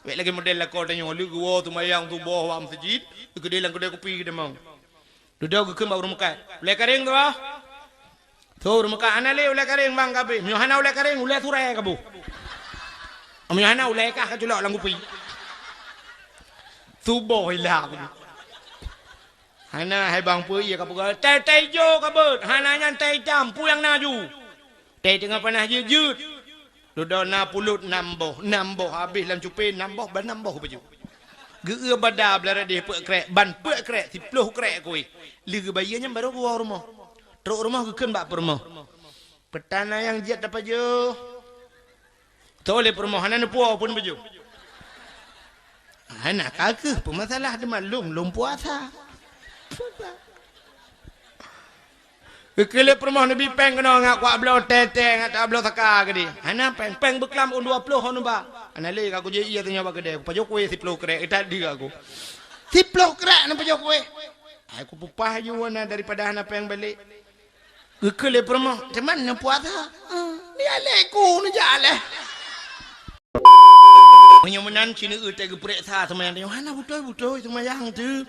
Wek lagi model lah kau tanya lu gua tu mayang tu bawah am masjid. Gede lang gede kopi gede mau. Duduk ke baru muka. Ulai kering tu ah. Tu muka anale ulai kering bang kabe. Myohana ulai kering ulai turai kabu. Myohana ulai kah kajulak lang kopi. Tu boy lah. Hana hai bang pu iya kabu kata teh jo kabut. Hana nyan teh jam puyang naju. Teh tengah panah jujut. Duduk na pulut namboh habis lam cupin namboh baju. Geur bada belara dia pek krek ban pek krek 10 krek kuy. Liga bayanya baru gua rumah. Truk rumah gekeun bak rumah. Petana yang jet apa jo. Tole permohonan puau pun baju. Anak kageh pemasalah de lum puasa. Kekele permohonan bi peng kena ngak kuat belau teteng atau belau taka gede. Ana peng beklam on 20 hon ba. Ana le aku je iya tanya ba gede. Pajok we 10 krek tadi aku. 10 krek na pajok we. Aku pupah juana daripada ana peng balik. Kekele permoh teman na puasa. Dia leku na jale. Menyemenan sini teh geprek sa semayang teh. Ana butoy semayang tu.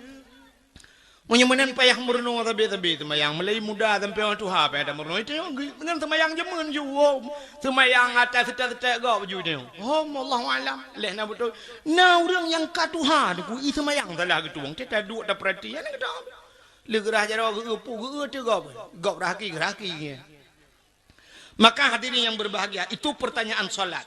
Menyemenan payah murno tabi semayang Melayu muda sampai orang tua pada murno itu dengan semayang jemun juga semayang atas setek gak baju dia. Oh Allah alam leh na betul. Nah orang yang katuha tu i semayang salah gitu. Wong kita duk tak perhatian kita. Legerah jara gepu tu gak raki. Maka hadirin yang berbahagia itu pertanyaan solat.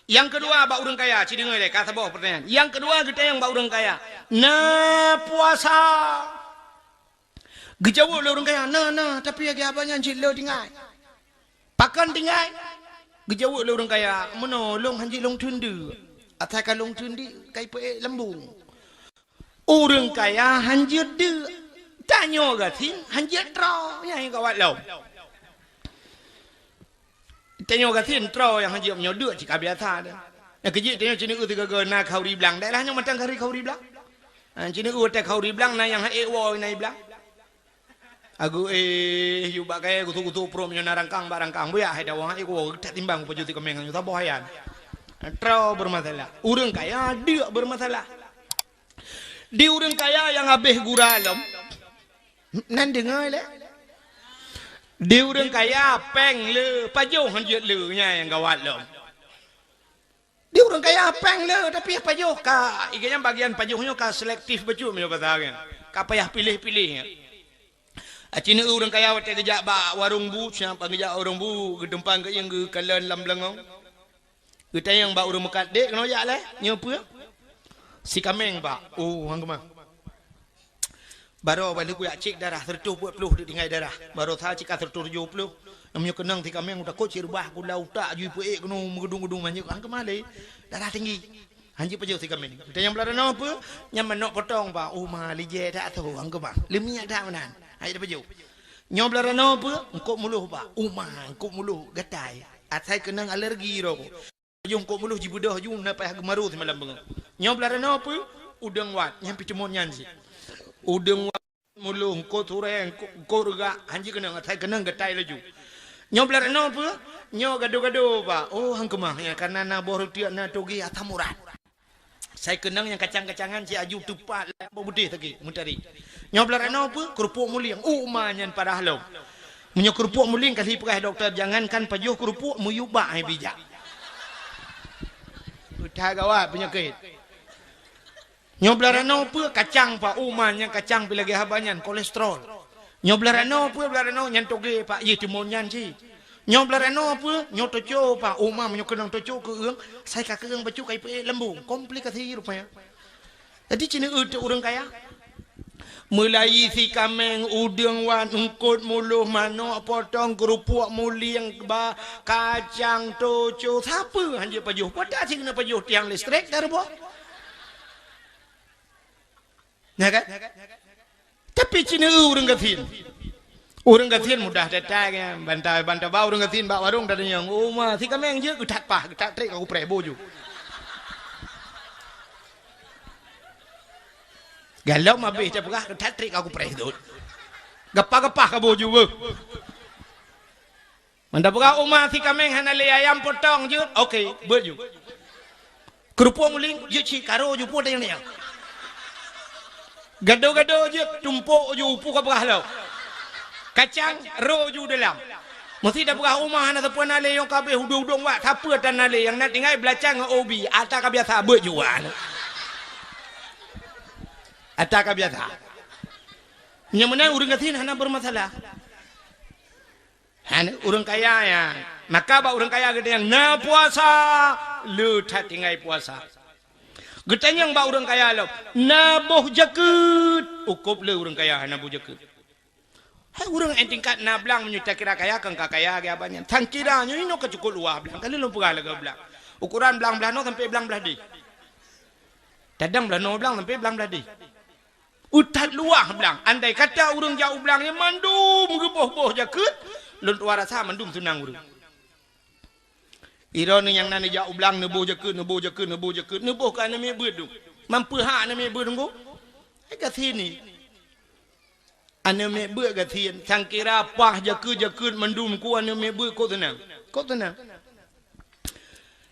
Yang kedua bak urang kaya, cidingoy le kata bawah pertanyaan. Yang kedua kita yang bak urang kaya. Nah puasa. Gejawa le urang kaya. Nah tapi agi abanya cik le tinggal. Pakan tinggal. Gejawa le urang kaya menolong hanji long tundu. Atakan long tundi kai pe lembung. Urang kaya hanji de. Tanyo gatin hanji tro yang kawat law. Tanya gatin tro yang hanji menyodo jika biasa dah. Yang kecil tanya cini tiga gana kau riblang. Dah lah yang matang kari kau riblang. Cini teh kau riblang na yang ewo na iblang. Aku yubak kaya gutu pro menyo narangkang barangkang buya hai dawang ewo tak timbang pajuti kemengan yuta bohayan. Tro bermasalah. Urang kaya dia bermasalah. Di urang kaya yang habis guralom. Nan dengar le. Di urang kaya peng le pajuh hanjut le nya yang gawat lo. Di urang kaya peng le tapi pajuh ka iganya bagian pajuhnya ka selektif baju menyo pasang. Ka payah pilih-pilih. Acina urang kaya wate gejak ba warung bu siapa gejak warung bu gedempang ke yang ge kalan lam blengong. Kita yang ba urang mekat dek kena jak le nyopa. Si kameng ba. Oh hang kemah. Baru balik aku cek darah 120 di tinggal darah. Baru saya cek 170. Namanya kenang ti kami yang udah kocir bah aku lau tak jui puek kena mengedung-gedung banyak kan kemale. Darah tinggi. Hanji pejau ti kami ni. Kita yang belada apa? Nyaman nak potong bah. Oh mali je tak tahu hang kemah. Lemiak dah menan. Hai dah pejau. Nyom belada apa? Engkau muluh bah. Oh mah engkau muluh gatai. Atai kenang alergi ro. Jom engkau muluh jibudah jum na payah gemaru ti malam bengah. Nyom belada apa? Udang wat nyampi cemon nyansi. Udang mulung ko tureng ko ruga hanji kena ngatai kena gatai laju nyoblar no apa nyo gado-gado ba oh hang kemah ya karena na boru tiak na togi atamurat saya kenang yang kacang-kacangan si aju tupat apa budih tadi mutari nyoblar no apa kerupuk muling manyan parah lo menyo kerupuk muling kasih perah doktor jangankan pajuh kerupuk muyubak ai bijak udah gawat penyakit Nyoblarano apa kacang pak uman yang kacang pilagi habanyan kolesterol. Nyoblarano apa blarano yang toge pak ye timonyan si. Nyoblarano apa nyotoco pak umam nyokenang toco ke eung saya ka keung baju kai pe lembung komplikasi rupanya. Jadi cina orang kaya mulai si kameng udang wan ungkut muluh mano potong kerupuk muling ba kacang toco siapa hanya pajuh pada sing na pajuh tiang listrik darbo. Ya kan? Tapi cina orang gatin mudah datang kan, bantah bau orang gatin bak warung dan yang mah si kami yang je getak pah getak trik aku prebo ju. Galau mah beh cepegah getak trik aku prebo. Gapah ka boju be. Manda pegah umah si kami hana le ayam potong je, okey, berju. kerupuk muling je cik karo je pun yang ni gado-gado je tumpuk je upu ke berah lo kacang ro je dalam mesti dah berah rumah nak tepuan nale yang kabeh hudung-hudung wak siapa tan nale yang nak tinggal belacang dengan obi atas ka biasa ber jual atas ka biasa yang mana urang katin hana bermasalah hana urang kaya ya maka ba urang kaya gede yang na puasa lu tak tinggal puasa gede yang ba urang kaya lo na boh jakut ukup le urang kaya hana boh jakut hai urang en tingkat na blang menyuta kira kaya kan kaya ge abanyan tang kira nyo ino ka cukup luah blang kali lu pura lega blang ukuran blang belah no sampai blang belah di tadang belah no blang sampai blang belah di utat luah blang andai kata urang jauh blangnya mandum ge boh jakut lun tua rasa mandum tunang urang ira ni yang nani jauh blang nebo jakut nebo kan me bedu mampu ha na me bedu go ai ka sini ane me be ka thin sang kira pah jakut mandum ku ane me be ko tenang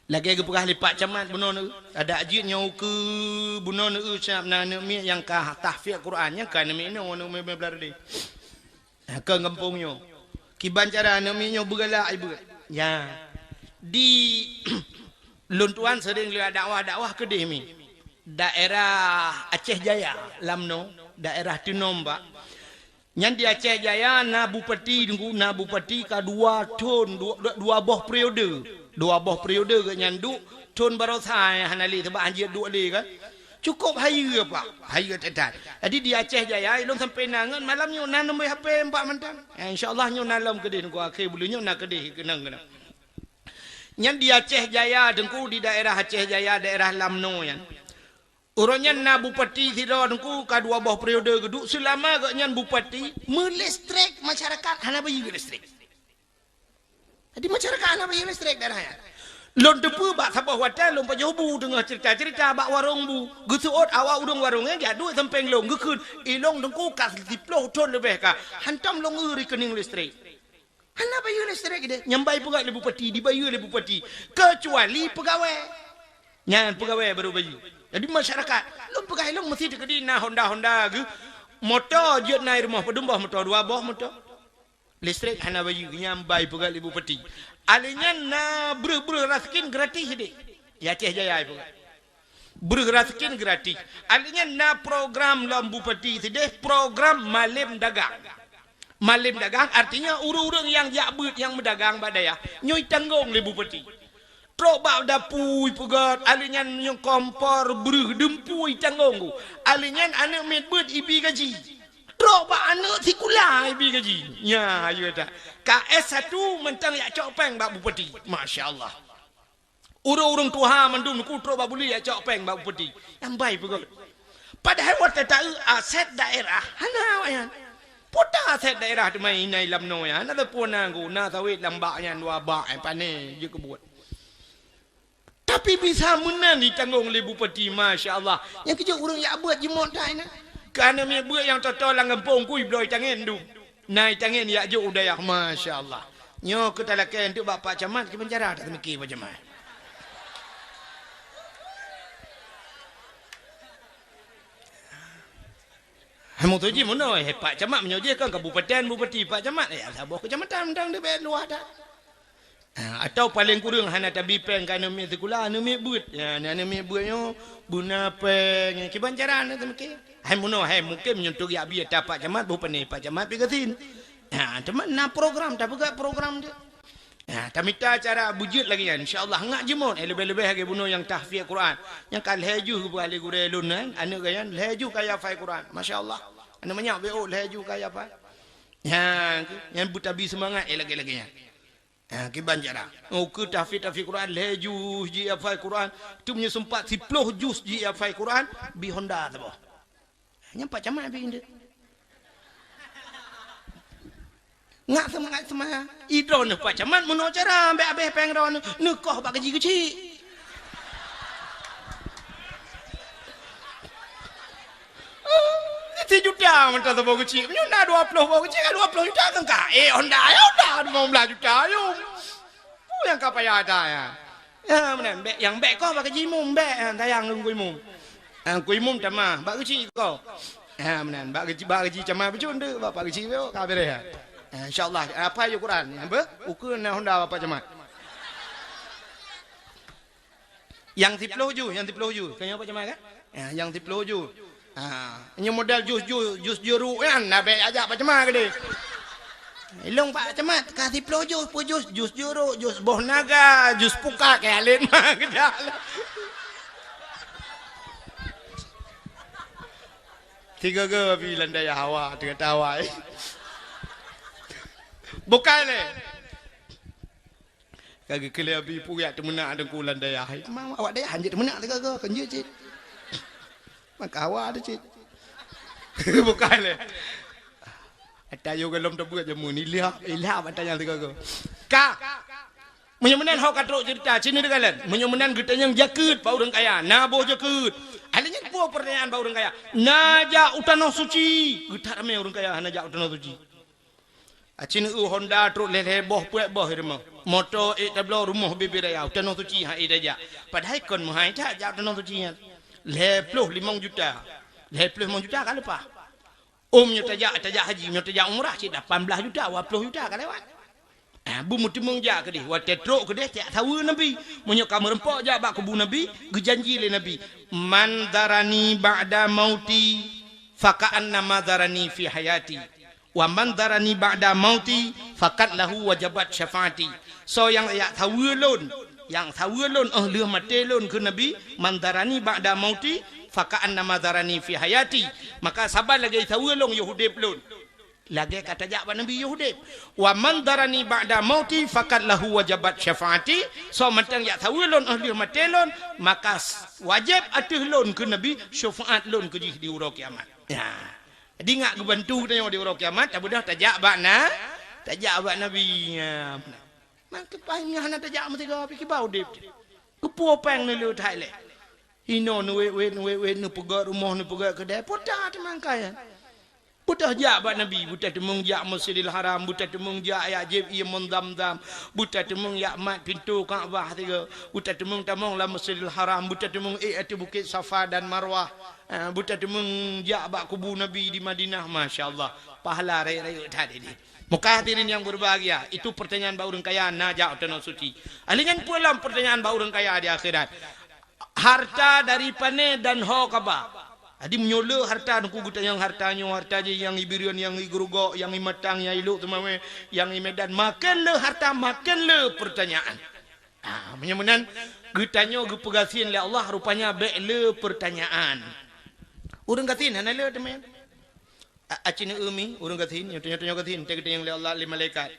lagi ke perah lipat camat buno ne ada ajit nyau ke buno ne ucap na ne me yang ka tahfiz Quran yang kan me no me belar di ke kampungnya kiban cara ne me nyo bergalak ibu ya di luntuan sering lihat dakwah ke demi daerah Aceh Jaya lamno daerah Tinombak yang di Aceh Jaya na bupati ka dua boh periode ke nyandu ton barosai hanali sebab anjir dua li kan cukup hari apa hari tetat jadi di Aceh Jaya ilung sampai nangan malam nyo nan nombor HP 4 mentang insyaallah nyo nalam kedih ku akhir bulu nyo nak kedih kenang yang di Aceh Jaya dengku di daerah Aceh Jaya daerah Lamno yang orangnya na bupati tidak dengku ka dua boh periode geduk selama gaknya bupati melistrik masyarakat hana bayi listrik jadi masyarakat hana bayi listrik daerah ya lon depu bak sabah hotel lon pajobu tengah cerita bak warung bu gesuot awak udung warungnya gaduh sampeng long gekun ilong dengku ka 10 ton lebih ka hantam long rekening listrik hana bayu listrik dia nyambai pegawai le bupati dibayu le bupati kecuali pegawai nyan pegawai baru bayu jadi masyarakat lu pegawai lu mesti dekedi na Honda ke motor je naik rumah pedembah motor dua boh motor listrik hana bayu nyambai pegawai le bupati alinya na ber raskin gratis dia ya Aceh Jaya pegawai raskin gratis alinya na program lam bupati sedeh program malim dagang artinya urang-urang yang jakbut yang berdagang badaya nyoi tanggung le bupati trobak dapui pegat alinyan nyong kompor beruh dempui tanggung ku alinyan anak medbut ibi gaji trobak anak sikula ibi gaji nya ayo dah KS 1 mentang yak copeng bak bupati masyaallah urang-urang tuha mandum ku trobak buli yak copeng bak bupati yang baik pegat padahal wat tak aset daerah hana wayan Pota aset daerah tu main nai lamno ya, nak puna aku, nak sawit lambaknya dua bak, panen je kebut. Tapi bisa menang ditanggung oleh bupati, masya Allah. Yang kerja orang yang buat jemot dah ni. Kerana mereka buat yang total lang kampung kui beroi tangan tu. Naik tangan ya je udaya, masya Allah. Nyo kita lakukan untuk bapak camat ke penjara tak mikir macam mana. Hamu tu je mana Pak Camat menyojakan kabupaten bupati Pak Camat ya sabuh kecamatan mendang de luar dah. Atau paling kurang hana tabi peng kana mi sekolah anu mi but. Ya anu mi buatnya buna peng kiban jaran tu mungkin. Hai muno hai mungkin menyentuh ya bi ta Pak Camat bupati Pak Camat pigatin. Ha cuma na program tak buka program dia. Ha tamita cara bujut lagi kan insyaallah ngak jemon lebih-lebih lagi buno yang tahfiz Quran yang kal haju balik gure lun anu kan haju kaya fai Quran masyaallah anu banyak bo haju kaya apa yang butabi semangat lagi-lagi ya ha kiban cara oh ke tahfiz Quran haju ji fai Quran tu punya sempat 10 juz ji fai Quran bi Honda tu boh nyampak camat bi dia ngak semangat idron Pak Camat mono cara ambek abeh pengron nekoh bak gaji kecil itu juta mentah sebab kecil nyunda 20 bau kecil 20 juta kan ka Honda ya Honda 15 juta yo yang kapaya ada ya Menan bek yang bek kau bak jimum bek tayang kuy mum. Kuy mum cama bak kecil kau. Menan bak gaji cama becun de bak kecil yo ka bere ha. Insyaallah apa yo Quran apa? Ukur na Honda apa cama. Yang tiploju Kenapa cama kan? Yang tiploju. Ini modal jus jeruk kan bek ajak apa cama gede. Ilong Pak Camat kasih pelojo jus jeruk jus boh naga jus puka kayak lain mah kedah tiga ke bilang daya hawa dengan tawa bukan le kagak kele abi puyak temenak ada kulan daya memang awak daya hanjit temenak tiga ke kan je cik maka hawa ada cik bukan le tayo galom tabu aja mun ilah batanya tiga go ka menyemenan hok katrok cerita sini degalan menyemenan getanya jakut bau urang kaya naboh jakut alinya buah pertanyaan bau urang kaya naja utanoh suci getar ame urang kaya naja utanoh suci acin Honda truk lele boh puek boh irma moto tablo rumah bibiraya utanoh suci ha idaja padahal kon mahai tak ja utanoh suci le 5 juta kalau apa tajak haji tajak umrah cik 18 juta 20 juta kan lewat bu muti mengja ke dia wat tetrok ke dia tak tahu nabi menyok kamu rempok ja bak kubu nabi gejanji le nabi man darani ba'da mauti faka'anna madarani fi hayati wa man darani ba'da mauti fakat lahu wajabat syafaati so yang tahu lon leuh mate lon ke nabi man darani ba'da mauti faka'anna madarani fi hayati maka sabar lagi tawulong yuhudib lun lagi kata jak nabi yuhudib wa man darani ba'da mauti faqad lahu wajabat syafaati so matang ya tawulon ahli matelon maka wajib atuh lun ke nabi syafaat lun ke di uro kiamat ya dingak gebantu tanya di uro kiamat abudah tajak bakna nabi ya maka pangah tajak mesti ga pi bau dip kepo pang lu thai le ino nu pegat rumah nu pegat kedai potah temangkai potah jak bak nabi buta temung jak Masjidil Haram buta temung jak ya jib ia mendam-dam buta temung jak mat pintu Kaabah tiga buta temung la Masjidil Haram buta temung atu bukit Safa dan Marwah buta temung jak bak kubu nabi di Madinah masyaallah pahala raya-raya tadi ni muka hadirin yang berbahagia itu pertanyaan bau urang kaya najak utanoh suci alingan pula pertanyaan bau urang kaya di akhirat harta dari pane dan hokaba adi menyola harta nuku guta yang harta je yang ibirion yang igrugo yang imatang yang iluk temame yang imedan makan le harta makan le pertanyaan menyemenan gutanya gepegasin le Allah rupanya be le pertanyaan urang gatin hana le temen acina umi urang gatin yang tanya gatin tega yang le Allah le malaikat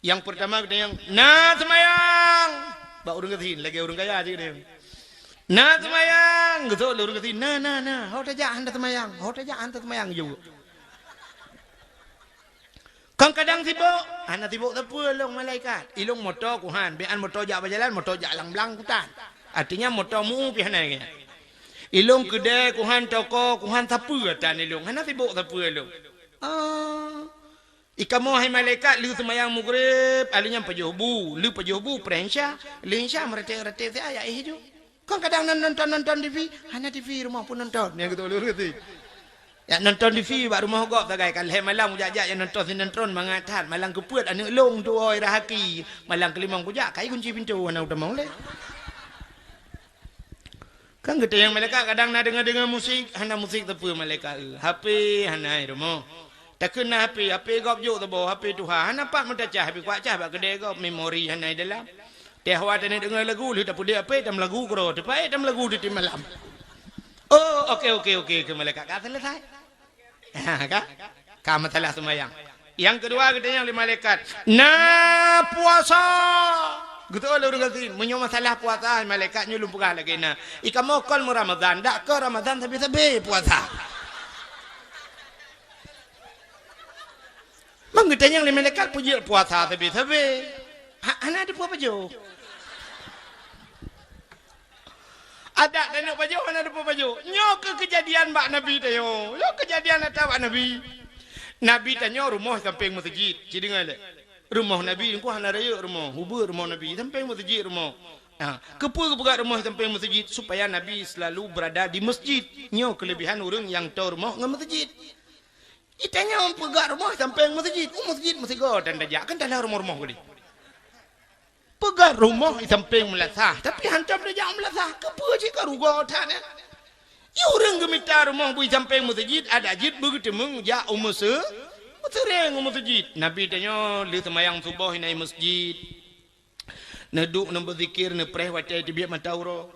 yang pertama gutanya yang na semayang ba urang gatin lagi urang kaya je dia na semayang gitu lurus kati na hau tajak anda semayang juga kang kadang sibuk anda sibuk tapi long malaikat ilung motor kuhan bian motor jak berjalan motor jak lang-lang kutan artinya motor mu pi hanai ilung kedai kuhan toko kuhan sapu atan ilung anda sibuk sapu ilung ikamu hai malaikat lu semayang maghrib alinya pajubu lu pajubu prensya linsya merete-rete saya hijau kan kadang nonton TV hanya TV rumah pun nonton ya gitu lurus gitu ya nonton TV bak rumah gop tagai kan malang jajak yang nonton sinetron mangatat malang kepuat anu long tu oi rahaki malang kelimang kujak kai kunci pintu ana udah mau le kan gitu yang mereka kadang nak dengar musik hanya musik tepu mereka HP hanya rumah tak kena HP gop juk tebo HP Tuhan hanya pak mentacah HP kuat cah bak kedai gop memori hanya dalam teh awak tadi dengar lagu lu tak pudih apa tam lagu kro tepai tam lagu di malam oh okey ke malaikat kata selesai kak kamu telah semayang yang kedua katanya oleh malaikat na puasa gitu oleh orang kata menyo masalah puasa malaikat nyulung pegah lagi na ikamu kol Ramadan dak ke Ramadan tapi puasa menggetanya oleh malaikat puji puasa tapi ana ada apa jo ada dan nak baju mana ada baju nyok ke kejadian bak nabi tayo yo kejadian ada bak nabi tanya rumah samping masjid jadi ngale rumah nabi ku hana raya rumah hubur rumah nabi samping masjid rumah Kepuga rumah sampai masjid supaya Nabi selalu berada di masjid. Nyo kelebihan orang yang tahu rumah dengan masjid. Itanya pegang rumah sampai masjid. Masjid mesti go dan dajak kan dalam rumah-rumah gini. Pegang rumah sampai melasah, tapi hancam dajak melasah. Kepuga jika rugo tanah. Ya orang gemita rumah bui sampai masjid ada jid begitu mengjak umuse. Sering masjid. Nabi tanya li semayang subuh nai masjid. Neduk nombor zikir ne preh wate tibiak matauro.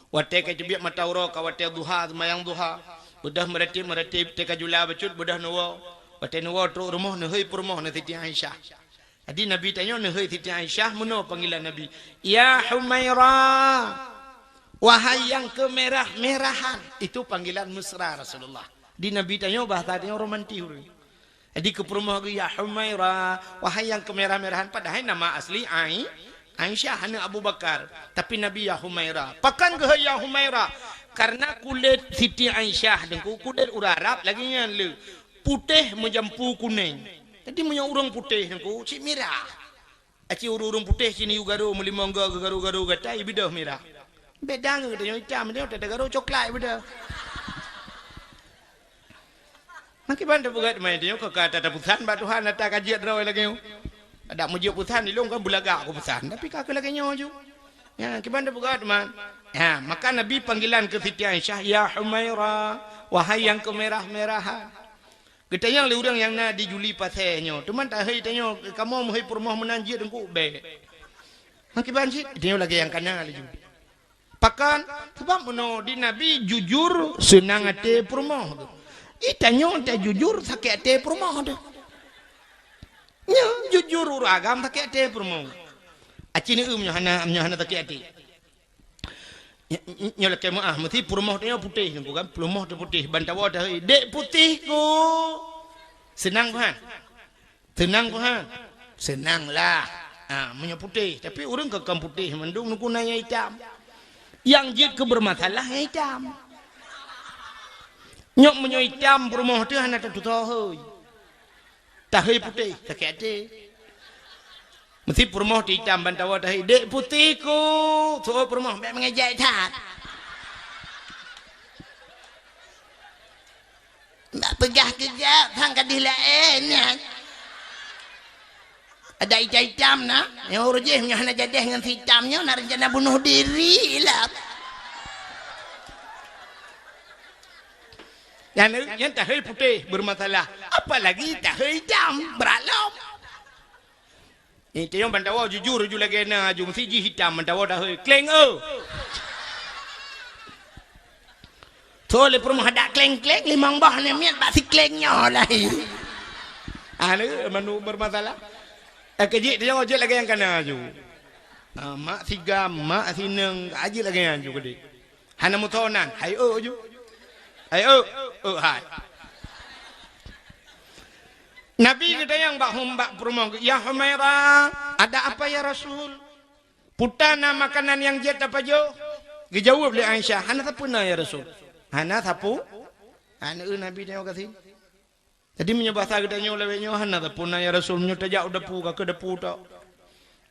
Wate ke tibiak matauro ka wate duha semayang duha. Budah meratib teka jula bacut budah nuwa. Wate nuwa tru rumah ne hei rumah ne Siti Aisyah. Jadi Nabi tanya ne hei Siti Aisyah meno panggilan Nabi. Ya Humaira. Wahai yang kemerah-merahan. Itu panggilan mesra Rasulullah. Di Nabi tanya bahasa dia romantis. Jadi ke rumah ya Humaira. Wahai yang kemerah-merahan. Padahal nama asli Aisyah hanya Abu Bakar. Tapi Nabi ya Humaira. Pakan ke ya Humaira. Karena kulit Siti Aisyah dan kulit orang Arab lagi yang putih menjampu kuning. Jadi punya orang putih dan cik merah. Aci orang putih sini garu melimangga garu gatai bidah merah. Beda dengan dia hitam dia ada garu coklat beda. Makin banyak buat main dia kata ada pusan batuhan ada kajian rawi lagi. Ada mujuk pusan di long kan bulaga aku pusan tapi kakak lagi nyoju. Ya gimana buat man. Ya maka Nabi panggilan ke Siti Aisyah ya Humaira wahai yang kemerah-merahan. Kita yang orang yang na dijuli pasenya. Teman tak hai tanya kamu mau hai permah menanjir dengku be. Makin banyak dia lagi yang kena lagi. Pakan sebab meno di Nabi jujur senang ate permah tu. Itanya tak jujur sakit ate permah tu. Nya jujur uragam sakit ate permah. Aci ni hana sakit ate. Nya lek maah mesti permah dia putih tu kan. Permah tu putih bantawa dah dek putih ko. Senang kan? Senang kan? Senanglah. Punya putih tapi orang kekam putih mendung nuku nanya hitam. Yang jid ke bermasalah hitam. Nyok menyo hitam permah tu hana tu tahu. Tahu putih sakit hati. Mesti permah tu hitam bantawa dah dek putih ko. So permah baik mengejek tak. Nak pegah kejap hang kadih lain. Ada hitam nak. Yang urujih punya hana jadah dengan hitamnya nak rencana bunuh diri lah. Yang tahu putih bermasalah. Apalagi tahu hitam beralam. Itu yang bantawa jujur lagi na jum siji hitam bantawa dah kleng Tole permah ada kleng-kleng limang bah ni miat bak si klengnya lah. Ni manu bermasalah. Kejik dia ngojek lagi yang kena aju. Mak sigam, mak sineng, aji lagi yang aju gede. Hana mutonan, hai aju. Hai hai. Nabi kita yang bak humbak permah, ya Humaira, ada apa ya Rasul? Putana makanan yang jet apa jo? Dijawab oleh Aisyah, hana tapuna ya Rasul. Hana sapu, hana Nabi tengok kasih. Jadi menyebasa kita nyolewnya hana tapuna ya Rasul menyutajak udah pu ke depu tak.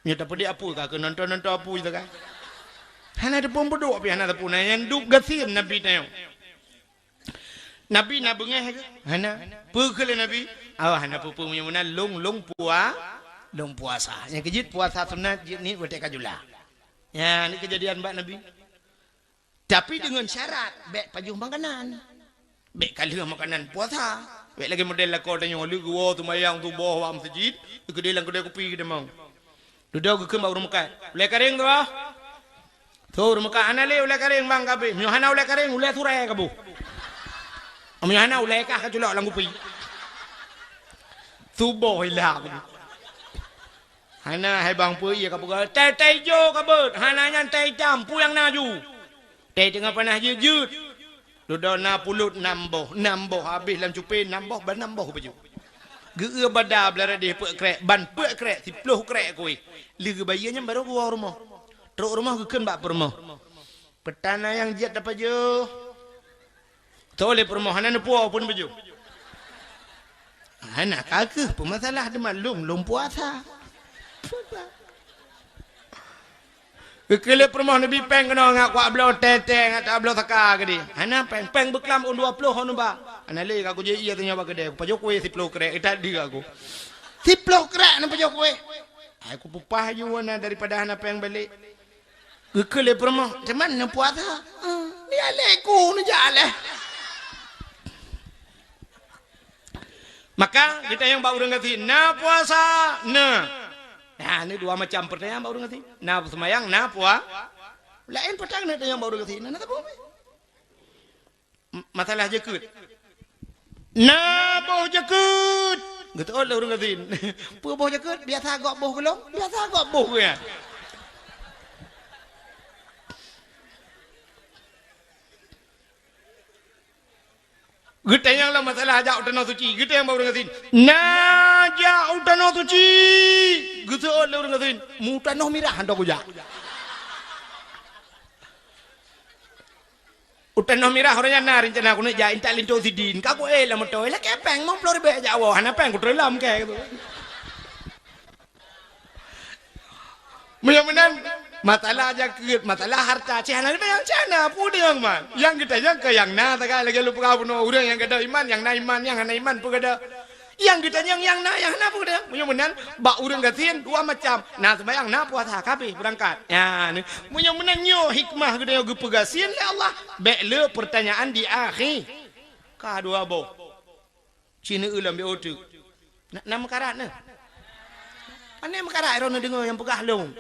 Nyata pedi apu ke nonton apu itu kan. Hana depu bodoh tapi hana tapuna yang duk kasih Nabi tengok. Nabi nak bengah ke? Hana pukul Nabi. Hana pupu punya mana long puasa. Yang kejit puasa sunat ni buat kajula. Ya ni kejadian mbak Nabi. Tapi dengan syarat bek pajuh makanan. Bek kali makanan puasa. Bek lagi model lah kau tanya lu gua tu mayang tu bawah masjid. Kedai lang kedai kopi kita mau. Duduk ke kembang rumah kat. Ulai kering tu ah. Tu rumah kat ana le ulai kering bang kabe. Nyohana ulai kering ulai surai kabu. Nyohana ulai kah kajula lang kopi. Tu boy lah. Hana hai bang pu iya kabu. Tai jo kabut. Hana nyan tai jam pu yang naju. Teh tengah panah jujur. Duduk na pulut namboh habis dalam cupin namboh baju. Geur bada belara dia pek krek ban pek krek 10 krek koi. Lege bayanya baru keluar rumah. Teruk rumah keun bak rumah. Petana yang jet apa jo? Tole permohonan puau pun baju. Anak kakek pemasalah de malum lum puasa. Kekele permah Nabi peng kena ngak kuat belau teteng atau belau takar ke dia. Hana peng beklam on 20 on ba. Ana le aku je iya tanya ba kedai. Pajok kowe 10 krek tadi aku. 10 krek na pajok kowe. Aku pupah je wana daripada hana peng balik. Kekele permah teman na puasa. Ni aleku ni jale. Maka kita yang bau ngati na puasa na. Nah, ini dua macam pertanyaan baru ngerti. Nah, semayang, nah puasa. Lain pertanyaan yang baru ngerti. Nah, apa? Masalah jekut. Nah, bau jekut. Gitu oh baru ngerti. Pu bau jekut biasa agak bau kelong, biasa agak bau ya. Gitu yang lah masalah ajak utana suci. Gitu yang baru ngerti. Nah, ajak utana suci. Gitu orang ngatain mutan noh mirah hantar kuja. Utan noh mirah orangnya nari rencana aku nak jain tak lintu sidin. Kaku lah motor lah kepeng mau pelor be jawa. Hana peng ku terlam kayak gitu. Mudah-mudahan masalah aja kut, masalah harta cihana kita yang cihana pun yang man. Yang kita yang ke yang na tak lagi lupa kau puno orang yang kada iman, yang na iman, yang hana iman pun kada. Yang kita yang na yang na pun kada. Mudah-mudahan bak urang gatin dua macam. Nah sembayang na puasa kabeh berangkat. Ya ni. Mudah-mudahan nyo hikmah kita yang gepegasin ya Allah. Bekle pertanyaan di akhir. Ka dua bo. Cina ulam be otu. Nama karat na. Ane makarat ron dengar yang pegah long.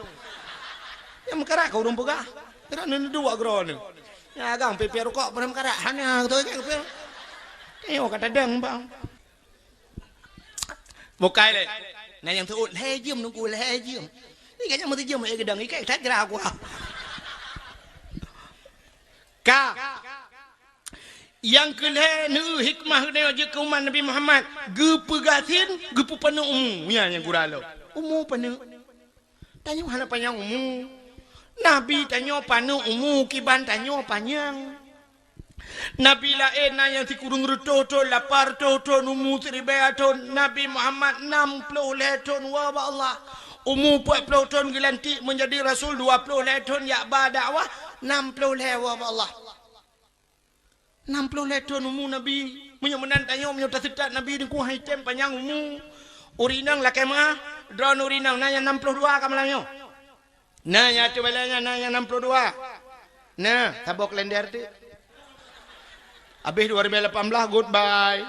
Yang makarat kau urang pegah. Ron ni dua gron. Ya gang pepe rokok pernah makarat. Hanya tu kan pepe. Tengok kata deng bang. Bukai le. Nah yang tu lejum nunggu lejum. Ni kayaknya mesti jum ai gedang ikai tak gerak aku. Ka. Yang kelih nu hikmah dia je kauman Nabi Muhammad. Gepegasin, gepepanu umum. Ya yang guralo. Umum panu. Tanya hana panjang umum. Nabi tanya panu umum kiban tanya panjang. Nabi lain yang dikurung reto lapar to numu seribu ton. Nabi Muhammad 60 ton wa Allah. Umur 40 ton gelantik menjadi rasul 20 ton ya ba dakwah 60 wa Allah. 60 ton umur Nabi. Menyemenan tanya menyuta setat Nabi ni ku haitem panjang umur. Urinang lakai mah drone urinang nanya 62 kamalanyo. Nah ya cobalanya nanya 62. Nah tabok lender tu. Habis 2018 goodbye.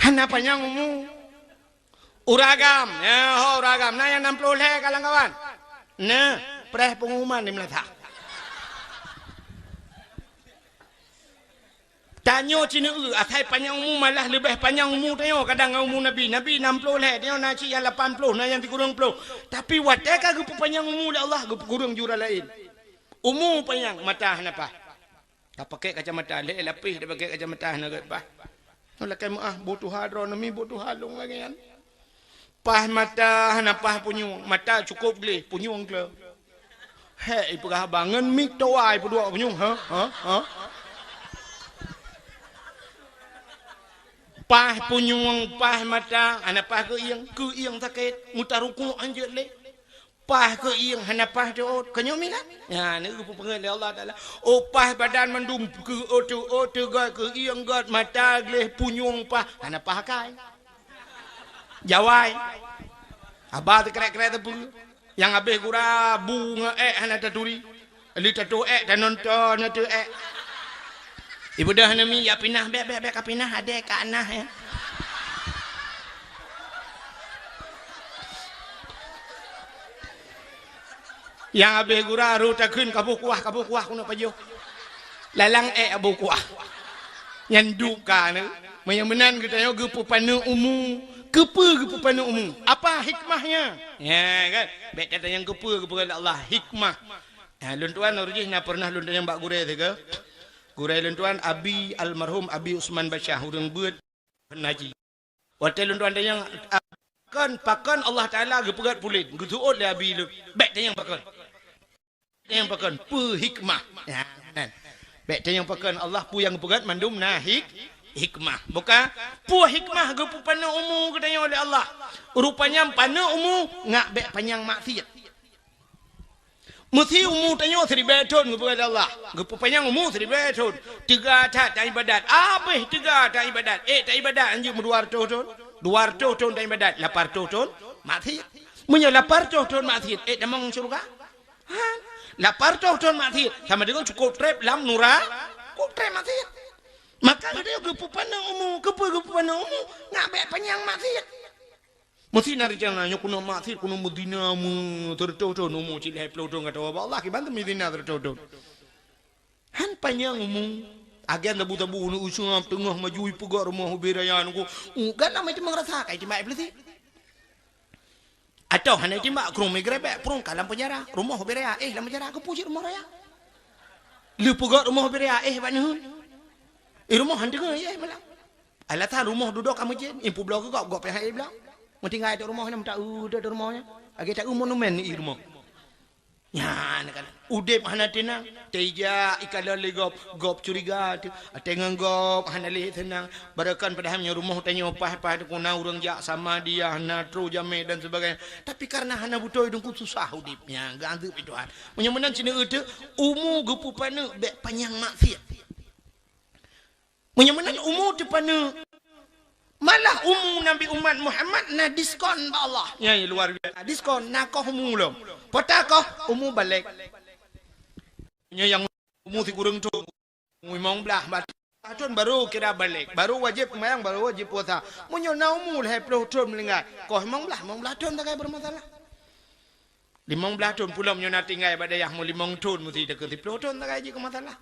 Hana panjang umur. Uragam, ya uragam. Nah yang 60 kalang kawan. Nah, preh pengumuman di Melaka. Tanya Cina atai panjang umur malah lebih panjang umur tanya kadang umur Nabi 60 tanya naci yang 80 nah yang dikurang 10 tapi wateka gupu panjang umur Allah gupu kurang jura lain umur panjang mata kenapa tak pakai kacamata le lapis dia pakai kacamata nak apa lakai maah butuh hadron mi butuh halung lagi kan pah mata kenapa punyung mata cukup boleh punyung ke hei pegah bangun mik toai berdua punyung ha pah punyung pah mata anak pah ke iang sakit mutaruku anjir le pah ke iang anak pah tu kenyomi kan ya ni ku pengen Allah Taala oh pah badan mendum ke otu god ke iang god mata gleh punyung pah anak pah kai jawai abah tu krek-krek tu yang habis gura bunga anak taturi li tatu dan nonton tu Ibu dah nami ya pinah bek pinah ada ke anah ya. Yang habis gura ru takun kabu kuah kuna pajo. Lalang abu kuah. Yang duka ni menyamenan kita yo gepu panu umum. Gepu panu umum. Apa hikmahnya? Ya kan. Bek kata yang gepu Allah hikmah. Ya luntuan urjih na pernah luntuan yang bak gure tu ke? Gurai lentuan Abi almarhum Abi Usman Basyah urang beut naji. Waktu lentuan yang pakan Allah Taala gepegat pulit. Getuot le Abi lu. Baik yang pakan. Yang pakan pu hikmah. Ya kan. Baik yang pakan Allah pu yang gepegat mandum nah hikmah. Bukan puah hikmah ke pana umur katanya oleh Allah. Rupanya pana umur ngak bek panjang maksiat. Mesti umur tanya 1000 tahun kepada Allah. Gepu panjang umur 1000 tahun. 3 tak ibadat. Apa 3 tak ibadat? Tak ibadat anjing 200 tahun. 200 tahun tak ibadat. 800 tahun maksiat. Punya 800 tahun maksiat. Damang syurga. 800 tahun maksiat. Sama dengan cukup trap lam nura. Cukup trap maksiat. Maka dia gepu panjang umur. Gepu panjang umur. Ngak bek panjang maksiat. Mesti nari jangan nyo kuno maksir kuno Medina mu tertoto no mu cilai pelodong kata Allah ki bantu Medina tertoto. Han panjang mu agen tabu nu usung tengah maju pegak rumah berayan ku gan nama itu mengrasa kai timbak belati. Atau hanai timbak krong megrebe prong kalam penjara rumah beraya dalam penjara aku puji rumah raya. Lu pegak rumah beraya banun. Rumah handeng malam. Alata rumah duduk kamu je impu blok gok pehai blok. Mesti ngai ada rumahnya, minta udah ada rumahnya. Agak tak monumen ni rumah. Ya, nak udep hana tenang. Teja ikala le gop curiga tu. Tengah gop hana le tenang. Barakan padahalnya rumah tanya apa tu kuna urang jak sama dia hana tro jame dan sebagainya. Tapi karena hana butuh hidung susah udipnya. Gantu pituan. Menyemenan cina itu umu gepu pana bek panjang maksiat. Menyemenan umu tu pana malah Nabi umat Muhammad na diskon ba Allah. Ya luar biasa. Diskon nakoh mulum. Potakoh balik. Nya yang si kurang tu mong belah batun baru kira balik. Baru wajib mayang baru wajib puasa. Munyo na lah puluh tahun melingkat. Koh mong belah tahun tak bermasalah. 15 tahun pula munyo na tinggal badayah mu 5 tahun mesti dekat 10 tahun tak aja ke masalah.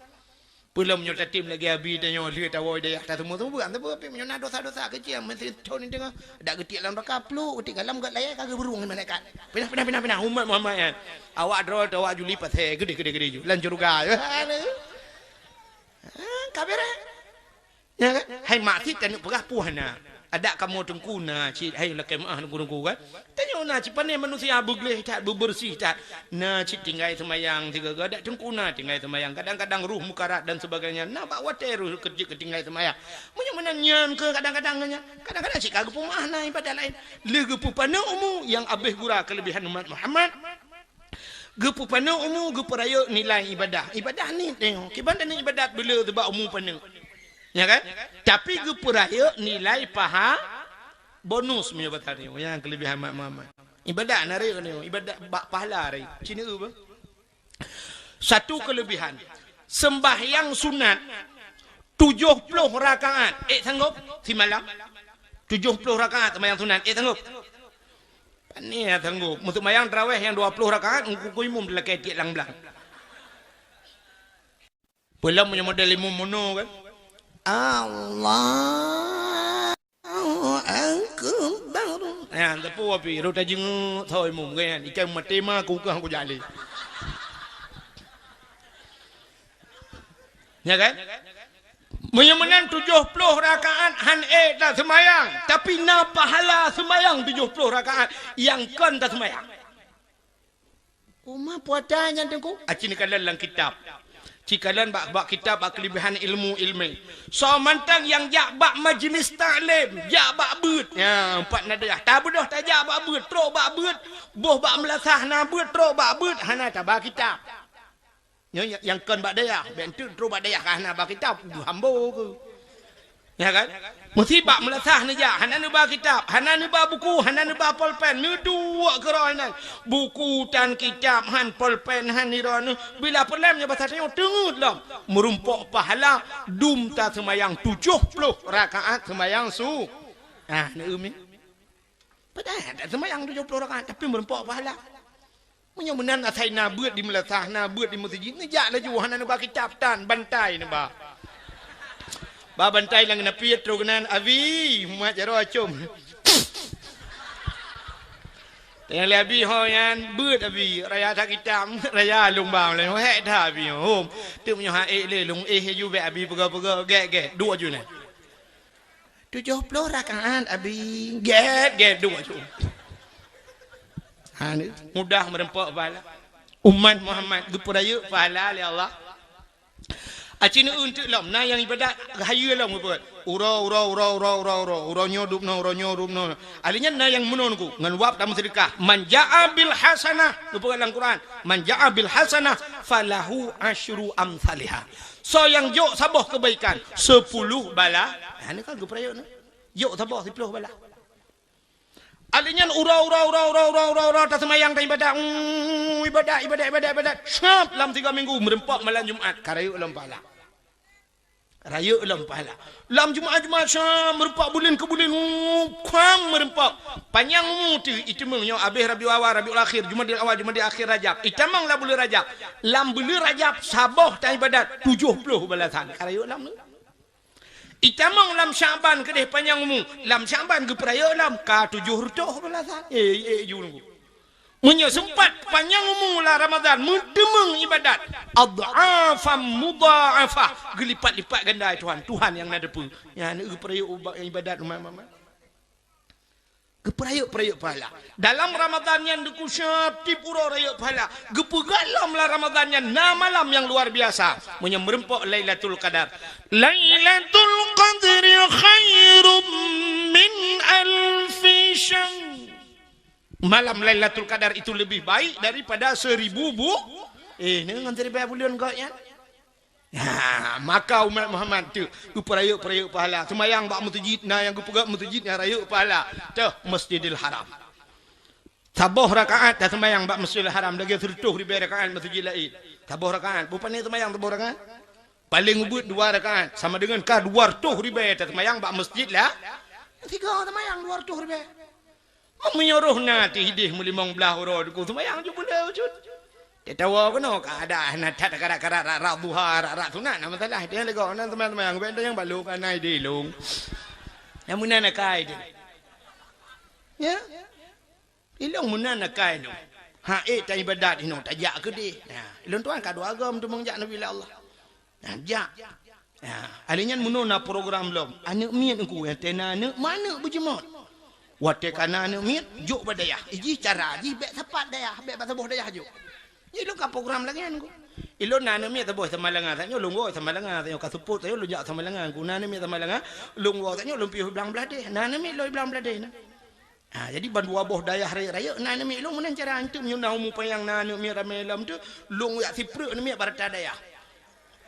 Belum nyota tim lagi habis dan nyota lihat awal dia tak semua tu bukan tapi menyona dosa-dosa kecil mesti tahun ini tengah ada getik dalam raka pelu getik dalam gat layak kagak beruang malaikat pindah umat Muhammad kan awak draw awak juli pathe gede ju lanjut juga kabir ya kan hai mati kan pegah puhana ada kamu tengkuna ci hai lakai mah nunggu kan tanya na ci pane manusia bugleh tak bersih tak na ci tinggai semayang tiga ada tengkuna tinggai semayang kadang-kadang ruh mukarat dan sebagainya na bawa teru kerja ketinggai semayang punya menanyan ke kadang-kadangnya kadang-kadang ci kagak pumah na ibadah lain legu pupana umum yang abeh gura kelebihan umat Muhammad gepu pana umum gepu raya nilai ibadah ni tengok kiban dan ibadat bila sebab umum pana. Ya kan? Tapi gepuraya nilai paha bonus punya batal ni. Yang kelebihan Muhammad. Ibadat nari ni, ibadat pahala rai. Cina apa? Satu kelebihan. Sembahyang sunat 70 rakaat. Sanggup? Si malam. 70 rakaat sembahyang sunat. Sanggup? Ni sanggup. Untuk sembahyang tarawih yang 20 rakaat engkau imum dalam kaitik lang-lang. Belum punya model imum mono kan? Allah Akbar. Ya, tapi api rota jeng thôi mum kan. Ikan mati mah aku jali. Ya kan? Menyemenan 70 rakaat han tak semayang, tapi na pahala semayang 70 rakaat yang kan tak semayang. Uma puatanya tengku. Acin kalau dalam kitab. Cikalan bak kitab bak kelebihan ilmu. So mantang yang jak bak majlis taklim, jak bak beut. Ya, 4 nada. Tak bedah tak jak bak beut, tro bak beut. Boh bak melasah na beut, tro bak beut. Hana tak bak kitab. Yang kan bak daya, bentuk tro bak daya hana bak kitab, hambo ke. Ya kan? Mesti bak melasah ni jak, hana ni bak kitab, hana ni bak buku, hana ni bak pulpen. Ni dua keronan. Buku dan kitab han pulpen han ni ron. Bila pelemnya bahasa tengok tengut lah. Merumpok pahala dum ta semayang 70 rakaat semayang su. Ah, ni umi. Padahal tak semayang 70 rakaat tapi merumpok pahala. Menyemenan asai na beut di melasah na beut di masjid ni jak laju hana ni bak kitab tan bantai ni bak. Ba bantai lang na Pietro kanan abi mat jaro acum. Tengah le abi ho yan beut abi raya tak kitam raya lung bang le ho hek tha abi hom tu punya ha le lung ju be abi pega ge dua ju ne 70 rakaat abi ge dua ju. Ha ni mudah merempok pahala umat Muhammad gepuraya pahala oleh Allah. Acina untuk lam na yang ibadat hayu lam buat. Ura nyodup no. Alinya na yang menonku ngan wap dalam sedekah. Man ja'a bil hasanah, bukan dalam Quran. Man ja'a bil hasanah falahu asyru amsalihha. So yang jok sabah kebaikan 10 bala. Ini kan geprayok ni. Jok sabah 10 bala. Alinya ura tak semayang tak ibadat. Ibadat. Syap dalam 3 minggu merempak malam Jumaat. Karayuk dalam pahala. Rayuk dalam pahala. Dalam Jumaat syap merempak bulan ke bulan. Kuam merempak. Panjang tu itu menyo habis Rabiul Awal, Rabiul Akhir, Jumadil Awal, Jumadil Akhir, Rajab. Itamang lah bulan Rajab. Dalam bulan Rajab sabah tak ibadat 70 balasan. Karayuk dalam tu. Itamang lam Syaban kedeh panjang umum. Lam Syaban ke peraya lam ka 7 rutuh belasan. Juru. Munya sempat panjang umum lah Ramadan. Mendemeng ibadat. Adha'afam mudha'afah. Gelipat-lipat ganda Tuhan. Tuhan yang ada pun. Yang ada peraya ibadat rumah-rumah. Geperayuk-perayuk pahala. Dalam Ramadan yang dikusyap tipura rayuk pahala. Gepegalam lah Ramadan yang malam yang luar biasa. Merempok Lailatul Qadar. Lailatul Qadri khairum min alfi syahr. Malam Lailatul Qadar itu lebih baik daripada 1000 ini ngantri bayar bulan kau ya. Maka umat Muhammad tu perayuk pahala semayang bak masjid na yang pegang masjid yang rayuk pahala tu Masjidil Haram sabah rakaat dah semayang bak Masjidil Haram lagi 100 ribu rakaat masjid lain sabah rakaat bukan ni semayang sabah rakaat paling ubud 2 rakaat sama dengan ka 200 ribu dah semayang bak masjid lah 3 semayang 200 ribu menyuruh nanti hidih melimang belah orang semayang je boleh wujud. Dia tahu apa no keadaan nak karak-karak rak duha rak sunat nama salah dia lego nan teman-teman yang benda yang balu kan ai dilung. Yang munan nak kai dia. Ya. Ilung munan nak kai no. Ha tak ibadat ino tak jak ke dia. Nah, ilung tuan ka dua agam tu mengjak Nabi Allah. Nah, jak. Ya, alinya mununa program belum. Anak miat aku yang tena anak mana berjemaat. Wate kana anak miat juk badayah. Iji cara ji bek tepat dayah, bek batabuh dayah juk. Ilung ka program lagi kan ku. Ilung nana mi taboh sama lengan tanya lung wo sama lengan tanya ka support tanya lung jak sama lengan ku nana mi sama lengan lung wo tanya lung piu belang beladeh nana mi loi belang beladeh na. Jadi bandua boh dayah raya nana mi lung mun cara antum nyunau mu payang nana mi ramelam tu lung yak siprek mi barata dayah.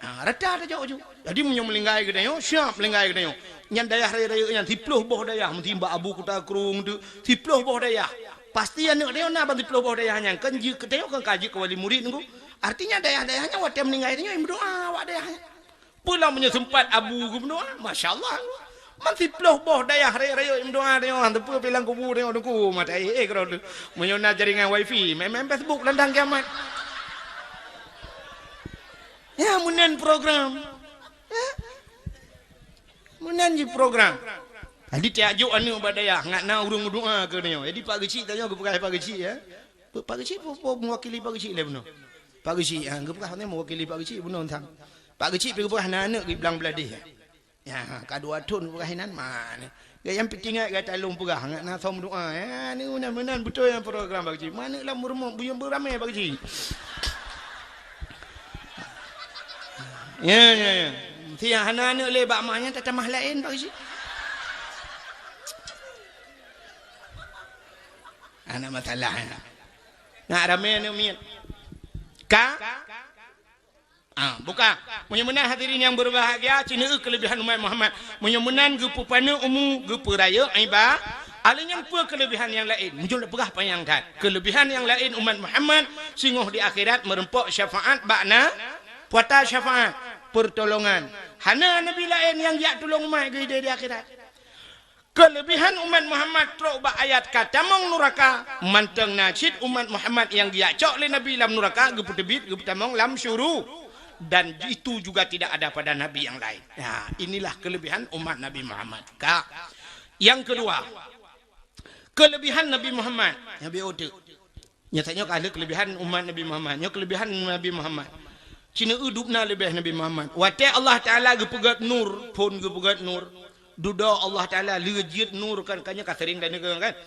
Rata dah jauh. Jadi munyo melinggai ke dayo siap melinggai ke dayo. Nyan dayah raya yang 10 boh dayah mentimba abu kuta krung tu 10 boh dayah. Pasti anak dia nak bantu pelobor dayahnya kan jika dia kan kaji ke wali murid nunggu artinya dayah-dayahnya waktu meninggal dia berdoa awak dayahnya pulang punya sempat abu berdoa masya-Allah masih pelobor dayah raya berdoa dia hantu pu bilang kubur dia nunggu mata kalau menyona jaringan wifi main Facebook landang kiamat ya munan program ya munan je program. Jadi tiap juk anu badaya ngat na urung doa ke dia. Jadi pak kecil tanya aku pakai pak kecil ya. Pak kecil mewakili pak kecil le beno. Pak kecil aku pakai hanya mewakili pak kecil beno tang. Pak kecil pergi pakai anak di belang beladih. Ya, kadua tun pakai nan mana. Gaya yang tinggal gaya talung pegah ngat na som doa. Ya, ni menan betul yang program pak kecil. Mana lah murmur buyung beramai pak kecil. Ya. Tiang anak le bak maknya tak tamah lain pak kecil. Anak masalah nak ramai anak miat bukan menyemunan hadirin yang berbahagia cina kelebihan umat Muhammad menyemunan gepu pana umum gepu raya iba alinya apa kelebihan yang lain muncul pegah panjang dah kelebihan yang lain umat Muhammad singoh di akhirat merempok syafaat bakna puata syafaat pertolongan hana nabi lain yang jak tolong umat ke di akhirat. Kelebihan umat Muhammad terubah ayat kata mong nuraka manteng nasib umat Muhammad yang dia cok le nabi lam nuraka geputebit geputamong lam syuru dan itu juga tidak ada pada nabi yang lain. Nah, inilah kelebihan umat Nabi Muhammad. Yang kedua, kelebihan Nabi Muhammad. Nabi Ode. Nyatanya ada kelebihan umat Nabi Muhammad. Nya kelebihan Nabi Muhammad. Cina udupna lebih Nabi Muhammad. Wate Allah Taala gepegat nur, pun gepegat nur. Duda Allah Ta'ala legit nur kan kanya kasering dan kan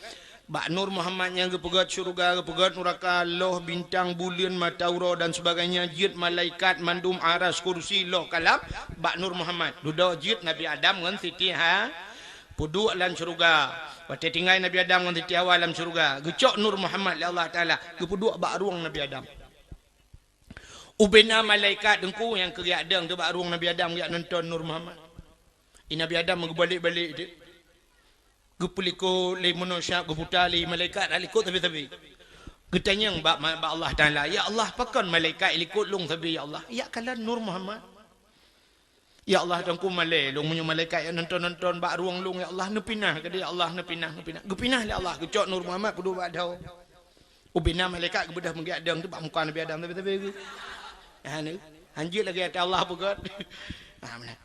Bak Nur Muhammad yang kepegat syurga, kepegat neraka, loh bintang, bulan, mataura dan sebagainya, jid malaikat, mandum aras, kursi, loh kalam, bak Nur Muhammad. Duduk jid Nabi Adam dengan Siti puduk dalam syurga. Waktu tinggal Nabi Adam dengan Siti Hawa dalam syurga. Gecok Nur Muhammad Allah Ta'ala. Gepuduk bak ruang Nabi Adam. Ubena malaikat dengku yang keriak deng tu bak ruang Nabi Adam keriak nonton Nur Muhammad. Nabi Adam balik-balik dia. Gepeliko le manusia geputar le malaikat alikut tapi getanya bak Allah Taala, ya Allah pakan malaikat ikut lung tapi ya Allah ya kala Nur Muhammad ya Allah tangku malai lung munyo malaikat yang nonton bak ruang lung ya Allah nepinah ke dia Allah nepinah gepinah le Allah gecok Nur Muhammad kudu bak dau ubina malaikat gebedah mengiak dang tu bak muka Nabi Adam tapi ha ni anjir lagi kata Allah pegat.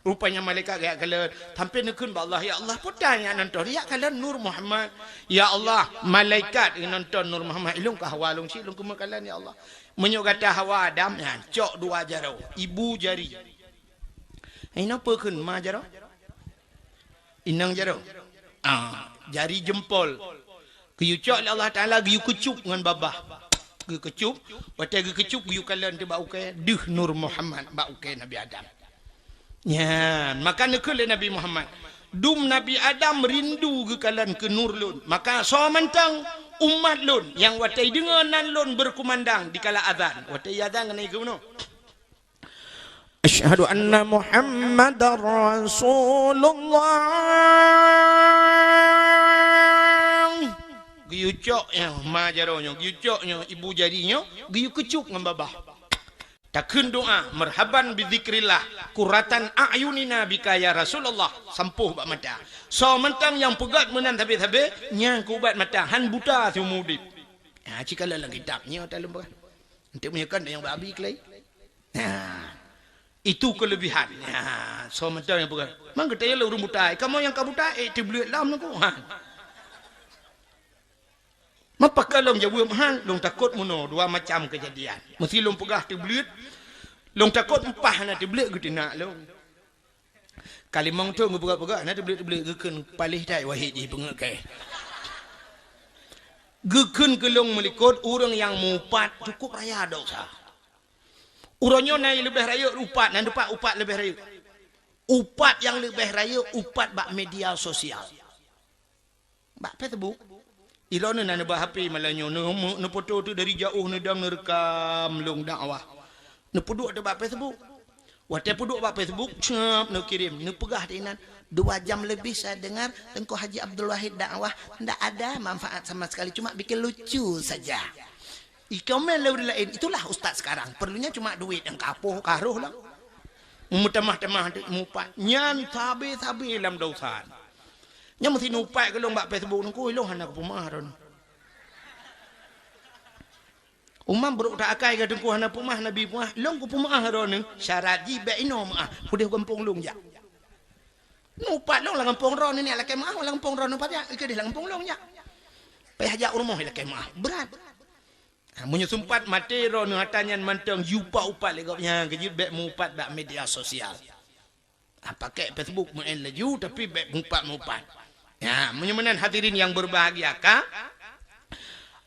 Rupanya malaikat kayak kalau tampil nekun ba Allah ya Allah putanya nonton ya kalau Nur Muhammad ya Allah malaikat nonton Nur Muhammad ilung ka hawa lung si lung kumakalan ya Allah menyok kata Hawa Adam cok dua jaro ibu jari ina pekeun ma jaro inang jaro jari jempol giyu cok Allah Taala giyu kecup dengan babah giyu kecup wate giyu kecup giyu kalan te ba ukai duh Nur Muhammad ba ukai Nabi Adam. Ya, maka nekul Nabi Muhammad. Dum Nabi Adam rindu ke kalan ke nur lun. Maka so mantang umat lun yang watai denganan lun berkumandang di kala azan. Watai azan kena ikut no. Asyhadu anna Muhammadar Rasulullah. Giyucoknya majaronyo, giyucoknya ibu jadinya, giyu kecuk dengan babah. Takun doa marhaban bizikrillah kuratan a'yunina bika ya Rasulullah sampuh bak mata so mentang yang pegat menan tabe-tabe nyang kubat mata han buta sumudip cikala lang kitabnya dalam bah untuk menyakan yang babi kelai itu kelebihan so mentang yang pegat mang ketaya lu buta kamu yang kabuta tibluit lam aku Mapa long jawab hal long takut mono dua macam kejadian. Mesti long pegah tiblit, long takut empah na tiblit gutina long. Kalimang tu ngepegah-pegah na tiblit geken palih dai wahid ji pengekai. Geken kelong melikut orang yang mupat cukup raya dosa. Uronyo nai lebih raya upat nan depan upat lebih raya. Upat yang lebih raya upat bak media sosial. Bak Facebook. Ilona na ba HP malanyo no foto tu dari jauh nedang nerekam long dakwah. No puduk ada bak Facebook. Wate puduk bak Facebook cap no kirim no pegah dinan 2 jam lebih saya dengar Tengku Haji Abdul Wahid dakwah ndak ada manfaat sama sekali cuma bikin lucu saja. Ikomen lain itulah ustaz sekarang perlunya cuma duit yang kapuh karuh lah. Mutamah-tamah mupat nyan sabi lam dosan. Nya mesti nupai ke long bak Facebook nungku lo hana ke pumah ron. Umam beruk tak akai ke dengku hana pumah nabi pumah long ku pumah ron syarat ji be ino mah pudih kampung long ja. Nupat long la kampung ron ni ala kemah la kampung ron nupat ya ke di la kampung long ja. Pe haja rumah la kemah berat. Munyo sumpat mati ron hatanyan mantang yupa upat legopnya ke be mupat bak media sosial. Pakai Facebook muen laju tapi be mupat. Ya, menyamanan hadirin yang berbahagia kah?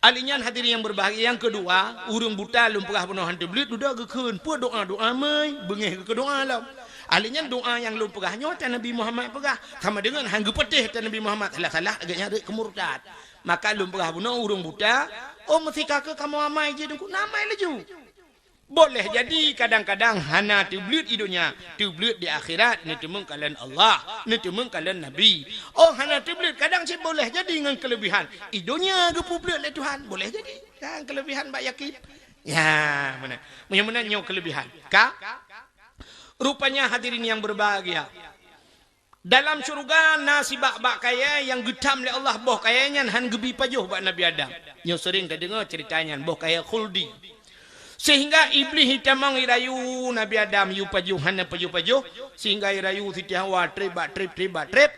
Alinyan hadirin yang berbahagia yang kedua, urung buta lum pegah penuh hantu belit duda gekeun pu doa mai bengeh ke doa lam. Alinyan doa yang lum pegah nyota Nabi Muhammad pegah sama dengan hanggu petih ta Nabi Muhammad salah agaknya ada kemurtad. Maka lum pegah penuh urung buta, oh mesti kakak kamu amai je dengku namai laju. Boleh jadi kadang-kadang hana tiblit idunya, tiblit di akhirat ni temung kalian Allah, ni temung kalian Nabi. Oh hana tiblit kadang sih boleh jadi dengan kelebihan. Idunya gepublit oleh Tuhan, boleh jadi. Kan kelebihan bak yakin. Ya, mana? Mana nyok kelebihan. Ka? Rupanya hadirin yang berbahagia. Dalam syurga nasi bak kaya yang getam oleh Allah boh kayanya han gebi pajuh bak Nabi Adam. Yang sering dah dengar ceritanya boh kaya khuldi. Sehingga iblis hitamang irayu Nabi Adam yu pajuh hana pajuh sehingga irayu Siti Hawa trip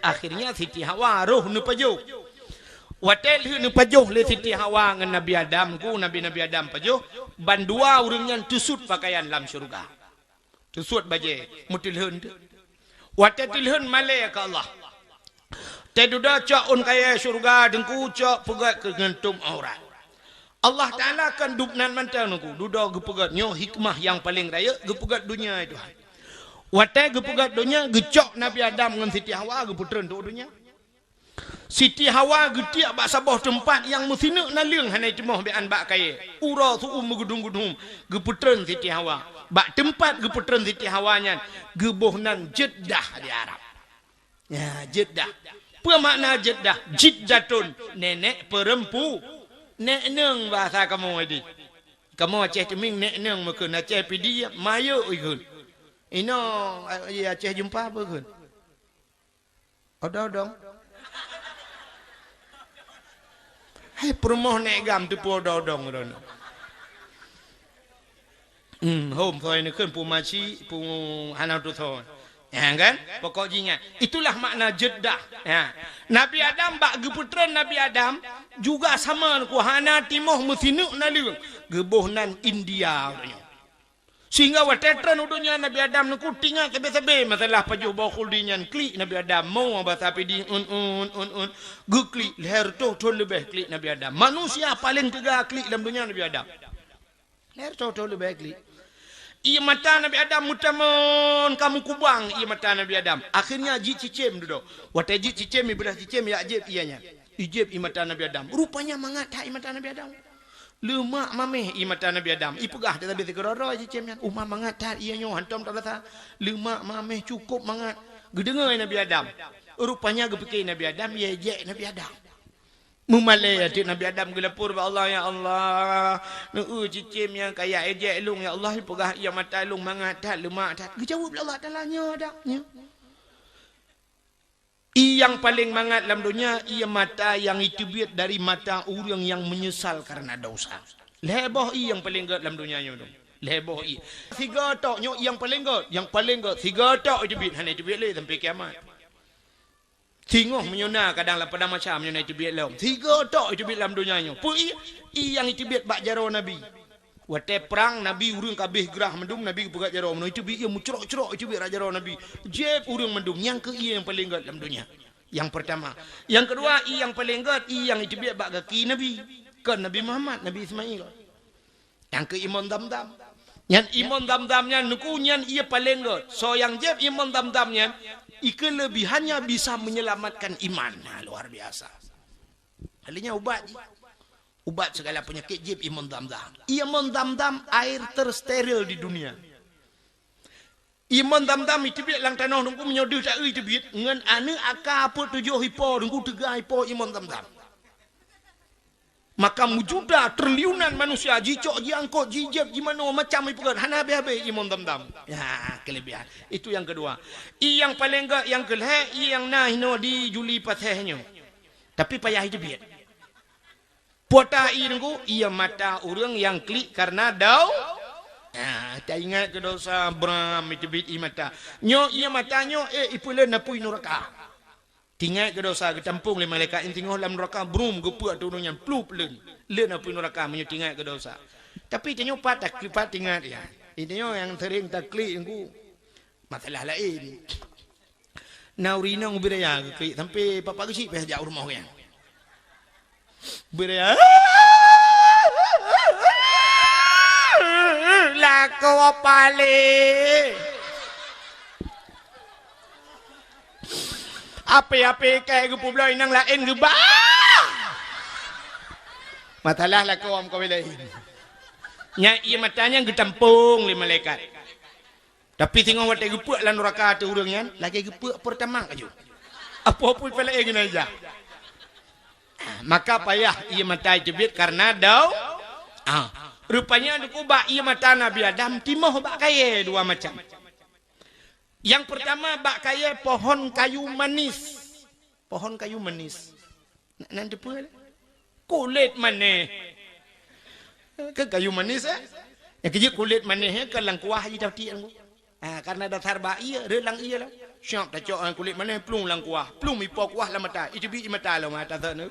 akhirnya Siti Hawa roh nu pajuh watel nu pajuh le Siti Hawa ngan Nabi Adam ku Nabi Adam pajuh ban dua urangnya tusut pakaian dalam syurga tusut baje mutilhun watel tilhun malai ka Allah Teduda cak un kaya surga dengku cak pegat ke gentum aurat. Allah Ta'ala akan dupnan mantan aku. Duda gepegat nyo hikmah yang paling raya gepegat dunia itu. Watai gepegat dunia gecok Nabi Adam dengan Siti Hawa geputren tu dunia. Siti Hawa getiak bak sabah tempat yang musina naliang hanai timah bean bak kaya. Ura tu megudung-gudung geputren Siti Hawa. Bak tempat geputren Siti Hawanya gebohnan Jeddah di Arab. Ya, Jeddah. Apa makna Jeddah? Jiddatun, nenek perempu. Nek neng bahasa kamu ini. Kamu Aceh teming nek neng mungkin Aceh pidi mayu ikut. Ino Aceh jumpa apa kan? Ada dong. Hai perumoh nek gam tu po dodong ron. Home thoi ni kan pu maci pu hanau tu thoi. Ya kan? Pokoknya itulah makna Jeddah. Ya. Nabi Adam bak geputran Nabi Adam juga sama ku hana timoh musinu naliung gebohnan India. Sehingga watetran udunya Nabi Adam nuku tinggal sebe-sebe masalah pajuh bakul dinyan klik Nabi Adam mau bahasa pidi un geklik leher tu lebih klik Nabi Adam. Manusia paling tiga klik dalam dunia Nabi Adam. Leher tu lebih klik. Ia mata Nabi Adam mutamun kamu kubang ia mata Nabi Adam. Akhirnya ji cicim duduk. Watai ji cicim ibrah cicim ya ajib ianya. Ijib ia mata Nabi Adam. Rupanya mangat tak ia mata Nabi Adam. Lemak mameh ia mata Nabi Adam. Ipegah tetapi sekerara cicimnya. Umah mangat tak ianya hantam tak rasa. Lemak mameh cukup mangat. Gedengar Nabi Adam. Rupanya gepikir Nabi Adam ia ejek Nabi Adam. Memalai adik Nabi Adam gelapur ba Allah ya Allah. Nu cicim yang kaya ejek lung ya Allah pegah ia mata lung mangat tak lemak tak. Dijawab Allah Ta'ala-nya adaknya. Yang paling mangat dalam dunia ia mata yang itibit dari mata orang yang menyesal karena dosa. Leboh yang paling gat dalam dunia nya tu. Leboh i. Tiga tok nyo yang paling gat, tiga tok itibit hanya itibit le sampai kiamat. Tengok menyona kadang pada macam menyona itu biat lom. Tiga tok itu biat dalam dunianya. Pui yang itu biat bak jaro Nabi. Wate perang Nabi urang kabeh gerah mendung Nabi pegat jaro meno itu biat ia mucerok-cerok itu biat jaro Nabi. Jeb urang mendung yang ke yang paling gat dalam dunia. Yang pertama. Yang kedua yang paling gat yang itu biat bak kaki Nabi. Kan Nabi Muhammad, Nabi Ismail. Yang ke Imam Damdam. Yang Imam Damdamnya nukunyan ia paling gat. So yang jeb Imam Damdamnya kelebihannya bisa menyelamatkan iman. Nah, luar biasa. Halinya ubat. Ubat segala penyakit jib Imam Damdam. Imam Damdam air tersteril di dunia. Imam Damdam itu biar lang tanah nunggu menyodul tak itu biar ngan ane akar apa 7 hipo nunggu 3 hipo Imam Damdam. Maka mujuda triliunan manusia jicok jiangkot jijab gimana macam itu kan hana habe Imam Damdam. Ya, kelebihan. Itu yang kedua. Yang paling enggak yang keleh yang nahino di Juli patehnya. Tapi payah itu biar. Pota nunggu ia mata orang yang klik karena dau. Ah, tak ingat ke dosa Bram itu bit mata. Nyo ia matanya ipulen napui neraka. Tinggal ke dosa ke tampung le malaikat yang tinggal dalam neraka brum gepuak turunnya plup len apa neraka menyo tinggal ke dosa. Tapi tanya tak kipat tinggal dia. Itu yang sering taklik engku masalah lain. Naurina ngubiraya ke sampai papa kecil peh jauh rumah yang. Biraya lako pale. Apa-apa kayak gupu belah inang lain gebah. Matalah lah kau kau lain. Nyai matanya getampung le malaikat. Tapi tengok watak gepuk lan neraka tu urangnya lagi gepuk pertama aja. Apa-apa pula yang aja. Maka payah ia mata jebit karena dau. Rupanya dukubah ia mata Nabi Adam timoh bak kaya dua macam. Yang pertama bak kaya pohon kayu manis. Pohon kayu manis. Nanti pun kulit manis. Ke kayu manis yang kerja kulit manis ke lang kuah je dah tiang. Karena dasar bak ia relang ia lah. Syok tak cok kulit manis plung lang kuah. Plung ipo kuah lah mata. Itu bi mata lah mata sana.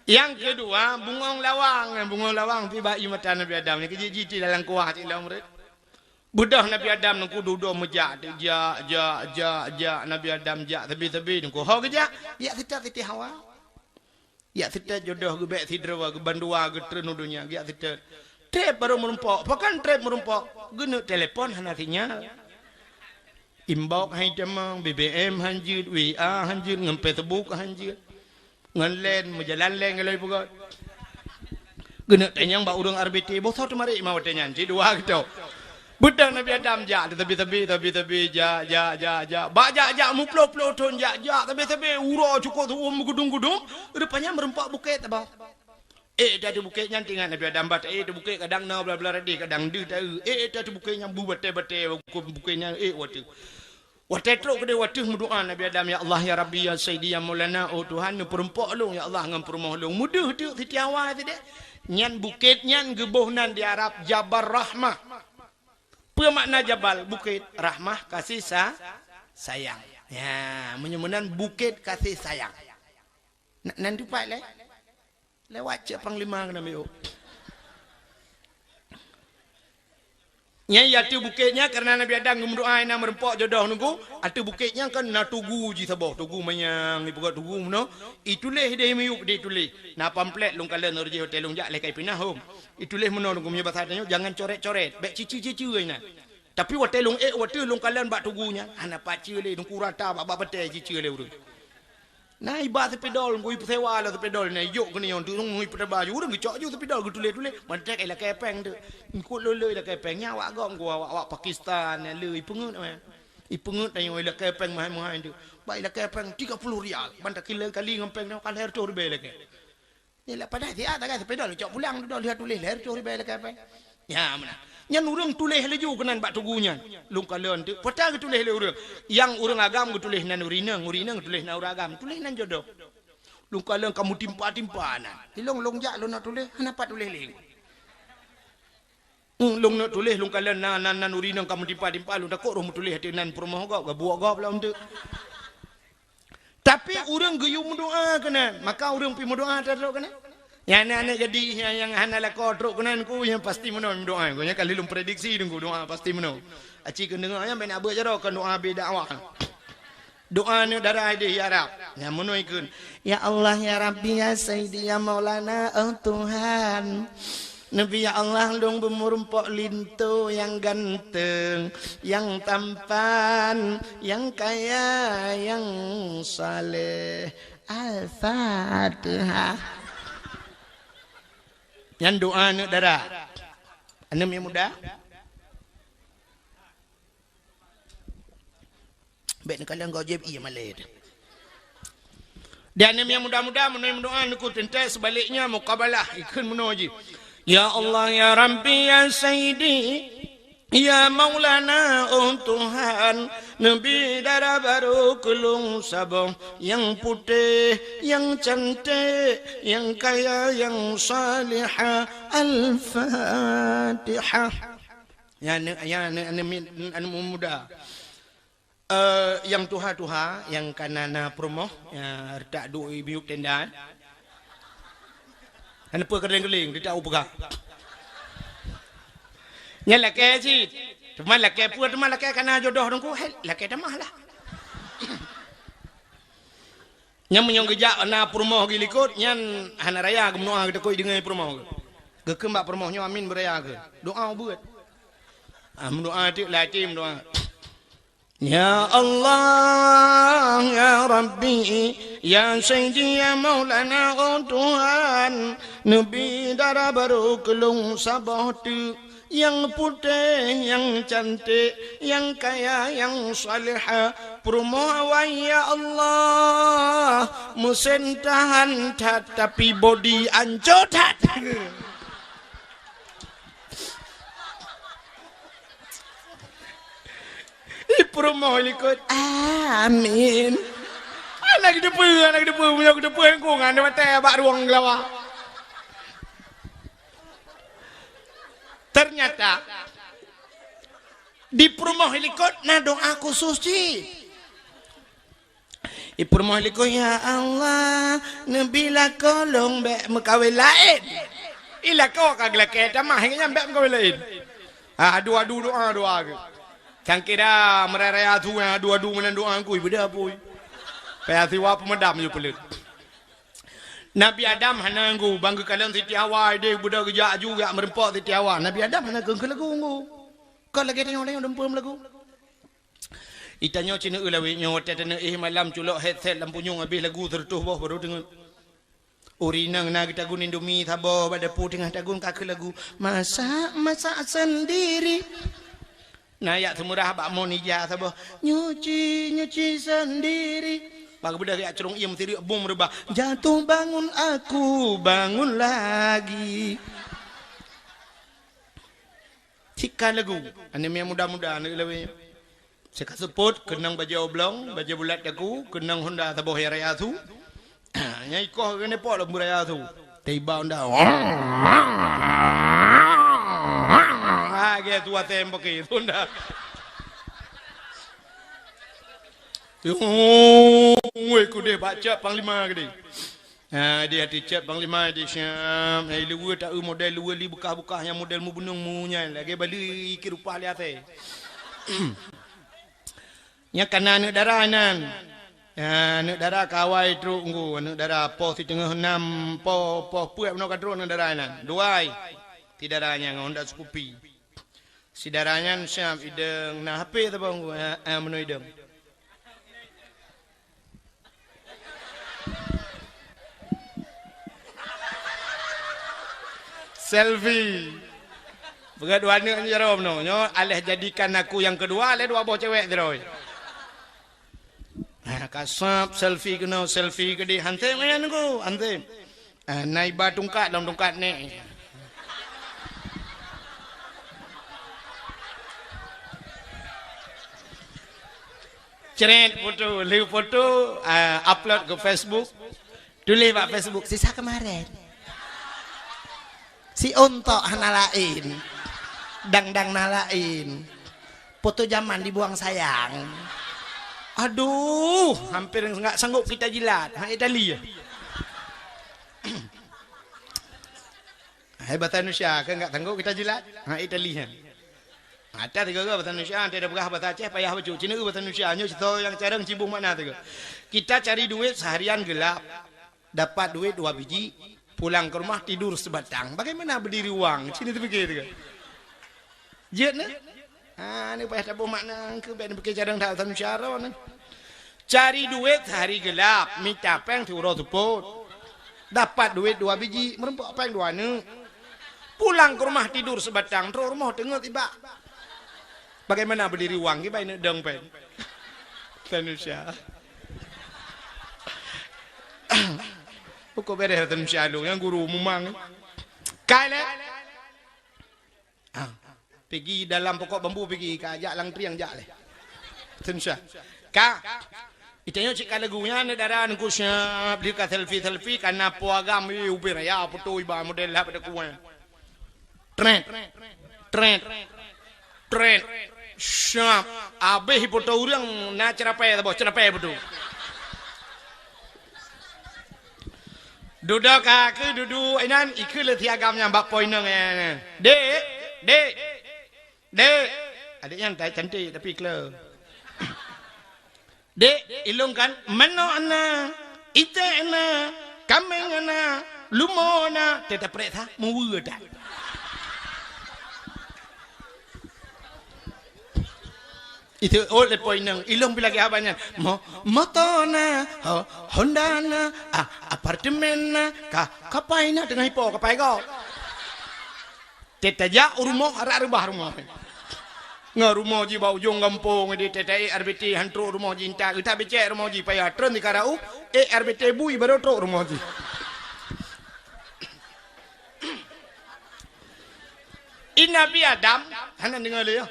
Yang kedua, bungong lawang. Bungong lawang pi bak mata Nabi Adam ni kerja jiti dalam kuah ti lah murid. Budah Nabi Adam nungku duduk mejak ja Nabi Adam ja tebi nungku ho geja ya tita hawa ya tita jodoh ge bek sidra ge bandua ge trenudunya ya tita trep baru merumpok pakan trep merumpok genu telepon hanatinya imbau hai jamang BBM hanjir WA hanjir ngam Facebook hanjir ngan len mujalan len galai pugot genu tenyang ba urang RBT bo thot mari mau tenyan ji dua gitu Budak Nabi Adam ja tebi ja baja muplo ton ja tebi uro cukup tu gudung rupanya merempak bukit abah tadi bukit nyantingan Nabi Adam bat tu bukit kadang na bla bla radi kadang de tahu tadi bukitnya bu bate bukitnya wate truk gede wate berdoa Nabi Adam ya Allah ya Rabbi ya Sayyidi ya Maulana oh Tuhan perempak lu ya Allah ngam permoh lu mudah tu titiawa tu dek nyan bukit nyan gebohnan di Arab Jabal Rahmah. Apa makna jabal? Bukit rahmah kasih sayang. Ya, menyemunan bukit kasih sayang. Nanti pak lewat je panglima kena meo. Ya tu bukitnya karena Nabi Adam berdoa nak merempok jodoh nunggu. Atu bukitnya kan na tugu ji sabah tugu mayang ibu kat tugu no. Itulah dia meyuk dia tulis. Na pamflet lung kala nerji hotel lung jak lekai pinah home. Itulah meno nunggu punya bahasa tanya jangan coret-coret. Bek cici-cici ina. Tapi hotel lung kala bak tugunya. Ana paci le nunggu rata bak betai cici le urang. Nah ibarat sepedol ngui sewa lah sepedol ni yuk kena yang tu ngui pada baju urang gecok je sepedol gu tulis mantek ila kepeng tu ngikut lele ila kepeng nya awak gom gua awak Pakistan le ipungut ipungut yang ila kepeng mahal tu baik ila kepeng 30 rial bantak kilo kali ngempeng tu kan herto ribe lagi ni lah pada dia tak sepedol cok pulang tu lihat tulis herto ribe ila kepeng ya mana nyan urang tulis leju kenan bak tugunya lung kalen tu pata ke tulis le urang yang urang agam ke tulis nan urinang tulis nan uragam tulis nan jodoh lung kalen kamu timpa nan long jak lu nak tulis kenapa tulis le lung nak tulis lung kalen nan urinang kamu timpa lu tak roh tulis hati nan promoh gop buak gop lah untuk tapi urang geyu mendoa kenan maka urang pi mendoa teruk kenan yang anak jadi yang anak lakor truk kenan ku yang pasti menang doa ku nya kali lum prediksi dengku doa pasti menang aci ke dengar yang ben abah jaro kan doa beda awak doa ni darah dia ya Arab yang menang ikun ya Allah ya Rabbi ya Sayyidi ya Maulana oh Tuhan Nabi ya Allah dong bermurumpok lintu yang ganteng yang tampan yang kaya yang saleh Al-Fatihah. Yang doa nak darah anak yang muda baik nak kalian kau jeb iya malai dan yang muda-muda menurut doa nak tentai sebaliknya mukabalah ikut menuju ya Allah ya Rabbi ya Sayyidi ya Maulana oh Tuhan Nabi darah baru kulung sabong yang putih yang cantik yang kaya yang salihah Al-Fatihah yang muda yang tuha yang kanana promoh yang tak doi biuk tenda apa keling-keling dia tak upah nya laki sih cuma laki pun cuma laki kena jodoh dongku laki dah mahlah nya menyong gejak na permoh gilikut nyan hana raya ke mendoa kita koi dengan permoh ke kembak permohnya amin beraya ke doa buat mendoa tu lati mendoa ya Allah ya Rabbi ya Sayyidi ya Maulana oh Tuhan Nabi darah baru kelung sabah tu yang putih, yang cantik, yang kaya, yang salihah. Permohon ya Allah, mesin tahan tapi body ancotat. Permohon ikut. Amin. Anak depan, punya depan kau ngana mata bak ruang gelawak. Ternyata di permohon helikot na doa khusus ji. Di permohon helikot ya Allah, nabila kolong bek mekawin lain. Ila kau kagak kita mah hingga bek mekawin lain. Adu-adu doa ke. Cangkira meraya tu adu-adu menan doa ku beda pui. Payati wa pemedam je pelit. Nabi Adam hananggu bangga kalian siti awal dia budak kerja juga merempak siti awal. Nabi Adam hananggu ke lagu nggu. Kau lagi tengok dempam lagu. Itanya cina ulawi nyot tena malam culok headset lampu nyung habis lagu tertuh bawah baru dengar. Urinang nak tagun Indomie tabo pada pu tengah tagun kaki lagu masak sendiri. Nayak semurah bak mon ija tabo nyuci sendiri. Pak budak ya cerong ia mesti bom rebah. Jatuh bangun aku bangun lagi. Cika lagu. Ane yang muda-muda ane lewe. Seka seput kenang baju oblong, baju bulat aku, kenang Honda taboh raya tu. Nyai koh kene pok lembu raya tu. Tiba Honda. Ge tua tembok itu Honda. Woi kude baca panglima gede. Dia chat panglima di Syam. Luar tak model luar li buka-buka yang model mu bunung mu nyai lagi balik ke rupa lihat nya kana anak darah nan. Anak darah kawai teruk nggu, anak darah po si tengah 6 po puak no kadro anak darah nan. Duai. Ti darahnya Honda Scoopy. Si darahnya Syam ideng nah HP ta bang menu ideng. Selfie. Begat dua anak jerom no. Nyo alih jadikan aku yang kedua, alih dua boh cewek teroi. Kasap selfie kena selfie ke di hantai mayan ko, hantai. Naik ba tungkat dalam tungkat ni. Ceret foto, live foto, upload ke Facebook. Tulis pak Facebook sisa kemarin. Si ontok nalain, dang nalain, foto zaman dibuang sayang. Aduh, hampir nggak sanggup kita jilat. Italia. Bahasa Indonesia kan nggak sanggup kita jilat. Italia. Ada tiga bahasa Indonesia, tidak berah bahasa Aceh, payah baju. Cina bahasa Indonesia, nyo cerita yang cara cibung mana tiga. Kita cari duit seharian gelap, dapat duit 2 biji. Pulang ke rumah tidur sebatang. Bagaimana berdiri uang? Cina tu fikir. Jet ni? Ni payah tak makna ke ben fikir jarang tak tahu cara ni. Cari duit hari gelap, minta peng turut tuput. Dapat duit 2 biji, merempok peng 2 ni. Pulang ke rumah tidur sebatang, terus rumah tengok tiba. Bagaimana berdiri uang? Kita ini dong pen. Indonesia. Kok beres hatan syalu yang guru mumang. Kale. Pergi dalam pokok bambu pergi kajak lang triang jak leh. Tensya. Ka. Itanya cik lagunya ne darah nku syap beli ka selfie karena puagam ubir ya foto iba model lah pada kuan. Trend. Syap. Abe foto urang na cerapai ta bos cerapai betul. Duduk kaki duduk inan ikut le tiagamnya bak poin nang dek adiknya cantik tapi kler dek ilung kan mano ana ite ana kameng ana lumona teta preta muwuda itu oleh poin nang ilung bilagi abanya motona Honda na apartemen na kapai na dengan hipo kapai kau tetaja rumah arah rumah ngah rumah ji bau jong kampung di tetai RBT hantro rumah ji inta kita becek rumah ji payah tren di karau RBT bui baru trok rumah ji Nabi Adam hana dengar le ya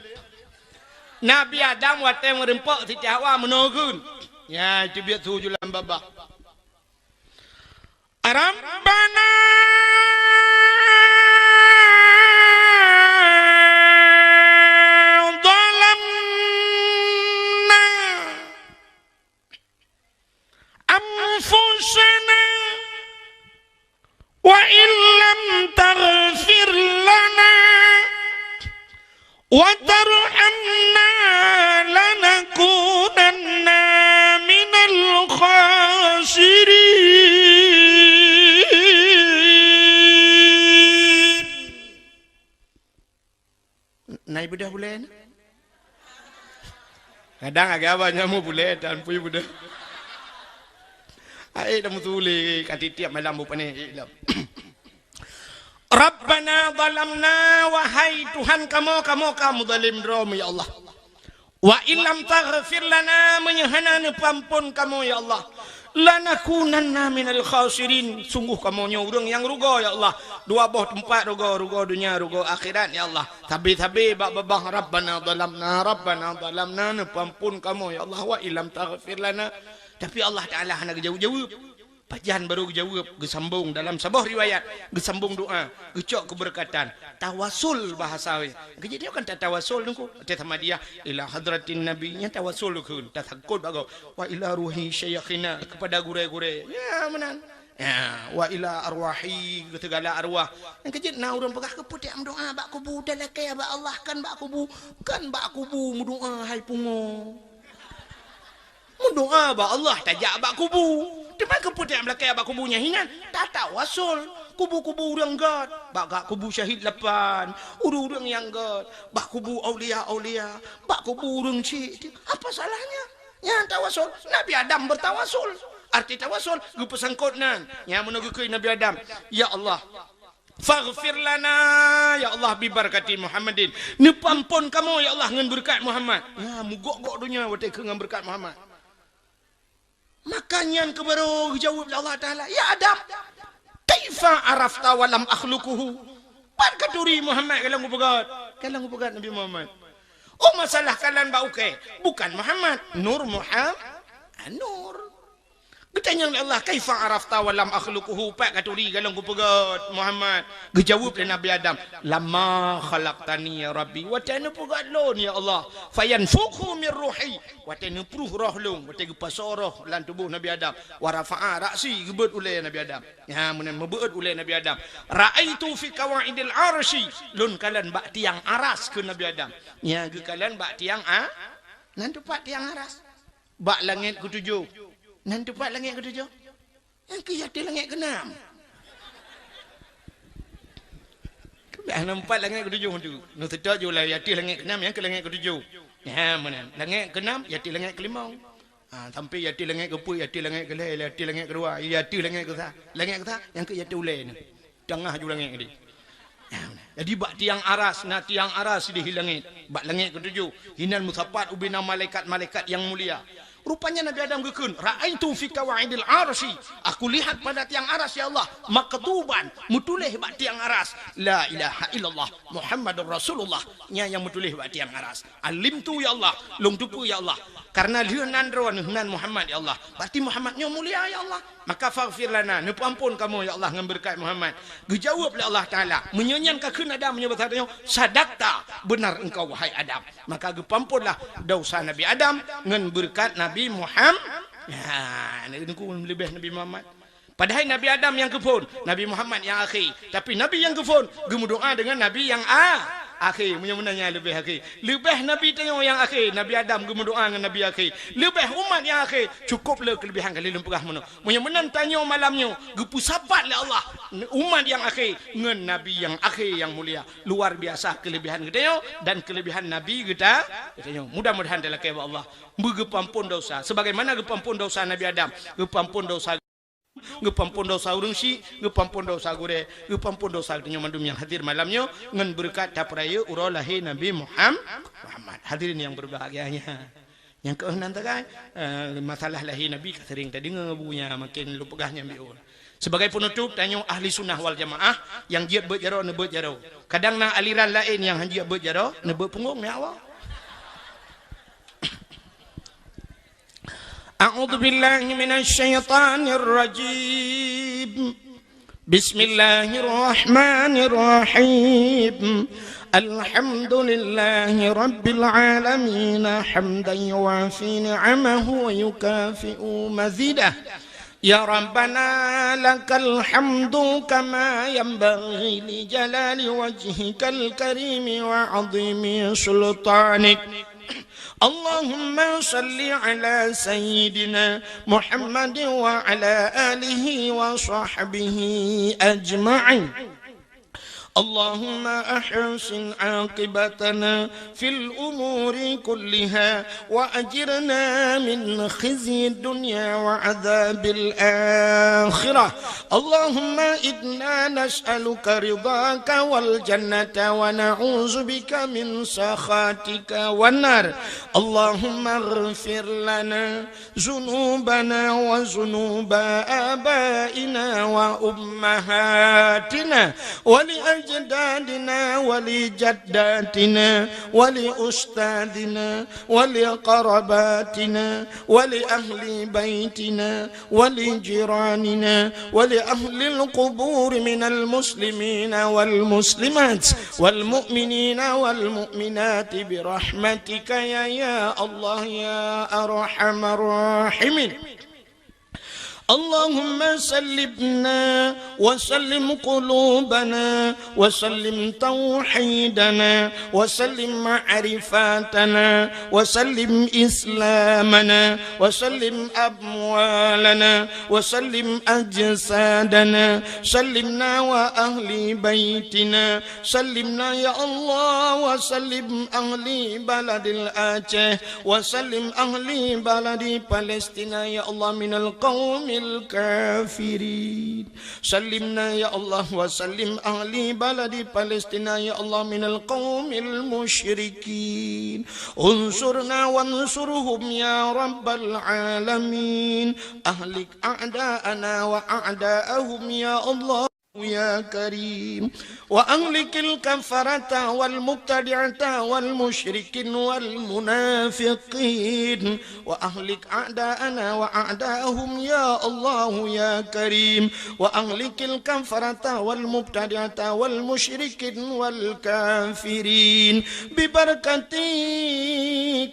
Nabi Adam wate merempok Siti Hawa menogun. Ya, itu biar tujuh dalam babak. Rabbana dhalamna anfusana wa illam taghfir lana wa tarhamna lanakunanna minal khasirin. Naik bedah bulan. Kadang agak abahnya mau bulan dan punya bedah. Ai dah mutuli kati tiap malam bupa ni. Rabbana zalamna, wahai Tuhan kamu zalim drom ya Allah. Wa illam taghfir lana, menyahana pampun kamu ya Allah. Lanakunanna minal khasirin, sungguh kamu urang yang rugo ya Allah. Dua boh tempat rugo dunia, rugo akhirat ya Allah. Tabi babah Rabbana zalamna, pampun kamu ya Allah. Wa illam taghfir lana. Tapi Allah Ta'ala hendak jawab. Pajan baru jawab. Gesambung dalam sebuah riwayat. Gesambung doa. Gecok keberkatan. Tawasul bahasa. Jadi dia kan tak tawasul. Dia sama dia. Ila hadratin Nabi. Yang tawasul. Tak takut bagus. Wa ila ruhi syayakhina. Kepada gure-gure. Ya menan. Ya, wa ila arwahi. Segala arwah. Yang kejit. Nah orang pegah keputih. Doa. Bak kubu. Dalakai. Bak Allah. Kan bak kubu. Mudoa. Hai pungo. Doa ba Allah tajak abak kubu. Depan keputih belakang abak kubunya hinan. Tak tawasul. Kubu-kubu orang God. Bak kubu syahid lapan. Urang yang God. Bak kubu aulia. Bak kubu orang cik. Apa salahnya? Yang tawasul. Nabi Adam bertawasul. Arti tawasul. Gue pesangkut nan. Yang menunggu Nabi Adam. Ya Allah. Faghfir lana ya Allah bibarakati Muhammadin. Ni pampun kamu ya Allah ngan berkat Muhammad. Ya mugok-gok dunia wate ke ngan berkat Muhammad. Makanya kebaru jawab Allah Ta'ala. Ya Adam, kaifa arafta walam akhlukuhu. Pan kaduri Muhammad kalang upagat Nabi Muhammad. Oh masalah kalian bauke. Bukan Muhammad. Nur Muhammad. Nur. Ketanya Allah, kaifa arafta walam akhlukuhu. Pak kaduri kalang upagat Muhammad. Gejawab oleh Nabi Adam. Lama khalaqtani ya Rabbi. Watana upagat lon ya Allah. Fayanfukhu min ruhi. Watana pruh roh lung. Watana pasoroh lan tubuh Nabi Adam. Warafa'a ra'si gebet oleh Nabi Adam. Ya menan mebeut oleh Nabi Adam. Ra'aitu fi kawaidil arsy. Lun kalian bak tiang aras ke Nabi Adam. Ya ke kalian bak tiang nan tempat tiang aras. Bak langit ketujuh. Nan tempat langit ketujuh. Yang ke langit keenam. Dah nampak langit ketujuh tu. Nu tedak je lah yati langit keenam yang ke langit ketujuh. Ya mana? Langit keenam yati langit kelima. Sampai yati langit ke-10, yati langit ke-11, yati langit ke-2, yati langit ke-3. Langit ke-3 yang ke yati ulai ni. Tengah je langit ni. Jadi bak tiang aras, na tiang aras di langit. Bak langit ketujuh. Hinan musafat ubina malaikat-malaikat yang mulia. Rupanya Nabi Adam gekun, ra'aitu fi kawaidil arsy. Aku lihat pada tiang aras ya Allah, maktuban, mutulih bak tiang aras. La ilaha illallah Muhammadur Rasulullah. Nya yang mutulih bak tiang aras. Alimtu ya Allah, long tupu ya Allah. Karena dia nandron nan Muhammad ya Allah. Berarti Muhammadnya mulia ya Allah. Maka faghfir lana, nepu ampun kamu ya Allah ngan berkat Muhammad. Dijawab oleh Allah Taala, menyanyikan keun Adam menyebut katanya, sadaqta, benar engkau wahai Adam. Maka gepampunlah dosa Nabi Adam ngan berkat Nabi Muhammad. Ya, ini lebih Nabi Muhammad. Padahal Nabi Adam yang kefun, Nabi Muhammad yang akhir. Tapi Nabi yang kefun, gemudoa dengan Nabi yang akhir. Menanya lebih akhir. Lebih Nabi tengok yang akhir. Nabi Adam gemudoa dengan Nabi akhir. Lebih umat yang akhir. Cukuplah kelebihan kali lempegah mana. Menang tanya malamnya. Gepusapat lah Allah. Umat yang akhir. Dengan Nabi yang akhir yang mulia. Luar biasa kelebihan kita. Dan kelebihan Nabi kita. Mudah-mudahan dalam kebab Allah. Bergepampun dosa. Sebagaimana gepampun dosa Nabi Adam. Gepampun dosa. Ngepampun dosa urang si, ngepampun dosa gure, ngepampun dosa dunia mandum yang hadir malamnya ngan berkat tapraya urau lahir Nabi Muhammad. Hadirin yang berbahagianya. Yang keenam kan masalah lahir Nabi sering tadi ngebunya makin lupegahnya biur. Sebagai penutup tanya ahli sunnah wal jamaah yang giat berjaro nebut jaro. Kadang na aliran lain yang giat berjaro nebut punggung ya Allah. A'udzu billahi minasy syaithanir rajim. Bismillahirrahmanirrahim. Alhamdulillahi rabbil alamin hamdan yuwafi ni'amahu wa yukafi'u mazidah. يا ربنا لك الحمد كما ينبغي لجلال وجهك الكريم وعظيم سلطانك. اللهم صل على سيدنا محمد وعلى آله وصحبه أجمعين. اللهم أحسن عاقبتنا في الأمور كلها وأجرنا من خزي الدنيا وعذاب الآخرة. اللهم إنا نسألك رضاك والجنة ونعوذ بك من سخطك والنار. اللهم اغفر لنا ذنوبنا وذنوب آبائنا وأمهاتنا ولأجدادنا ولجداتنا ولأستاذنا ولقرباتنا ولأهل بيتنا ولجيراننا ولأهل القبور من المسلمين والمسلمات والمؤمنين والمؤمنات برحمتك يا الله يا أرحم الراحمين. اللهم سلمنا وسلم قلوبنا وسلم توحيدنا وسلم معرفاتنا وسلم إسلامنا وسلم أموالنا وسلم أجسادنا. سلمنا وأهل بيتنا. سلمنا يا الله وسلم أهل بلد الآجة وسلم أهل بلد فلسطين يا الله من القوم الكافرين. سلمنا يا الله وسلم أهل بلد فلسطين يا الله من القوم المشركين. انصرنا وانصرهم يا رب العالمين. أهلك أعداءنا وأعداءهم يا الله يا كريم. وأهلك الكفرة والمبتدعة والمشركين والمنافقين. وأهلك أعداءنا وأعداءهم يا الله يا كريم. وأهلك الكفرة والمبتدعة والمشركين والكافرين ببركة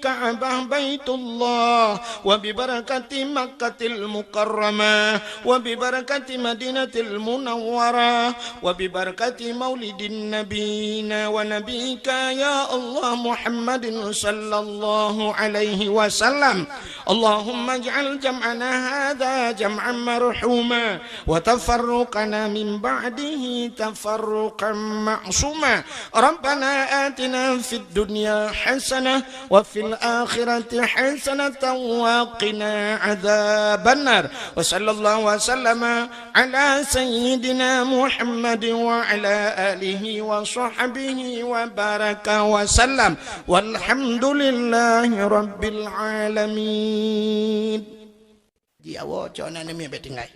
كعبة بيت الله وببركة مكة المكرمة وببركة مدينة المنورة وببركة مولد النبينا ونبيك يا الله محمد صلى الله عليه وسلم. اللهم اجعل جمعنا هذا جمعا مرحوما وتفرقنا من بعده تفرقا معصوما. ربنا آتنا في الدنيا حسنة وفي الآخرة حسنة وقنا عذاب النار. وصلى الله وسلم على سيدنا محمد وعلى آله وصحبه وبارك وسلم والحمد لله رب العالمين. Dia wacana ni betingai.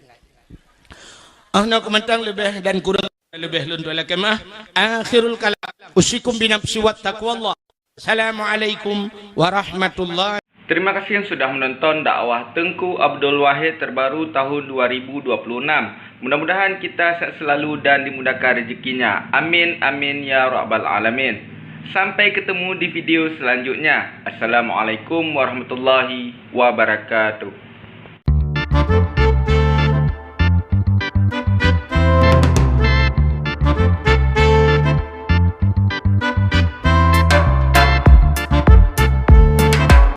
Nak komentar lebih dan kurang lebih luntur kemah. Akhirul kalam usikum binafsi wa taqwallah. Assalamualaikum warahmatullahi. Terima kasih yang sudah menonton dakwah Tengku Abdul Wahid terbaru tahun 2026. Mudah-mudahan kita sehat selalu dan dimudahkan rezekinya. Amin amin ya rabbal alamin. Sampai ketemu di video selanjutnya. Assalamualaikum warahmatullahi wabarakatuh.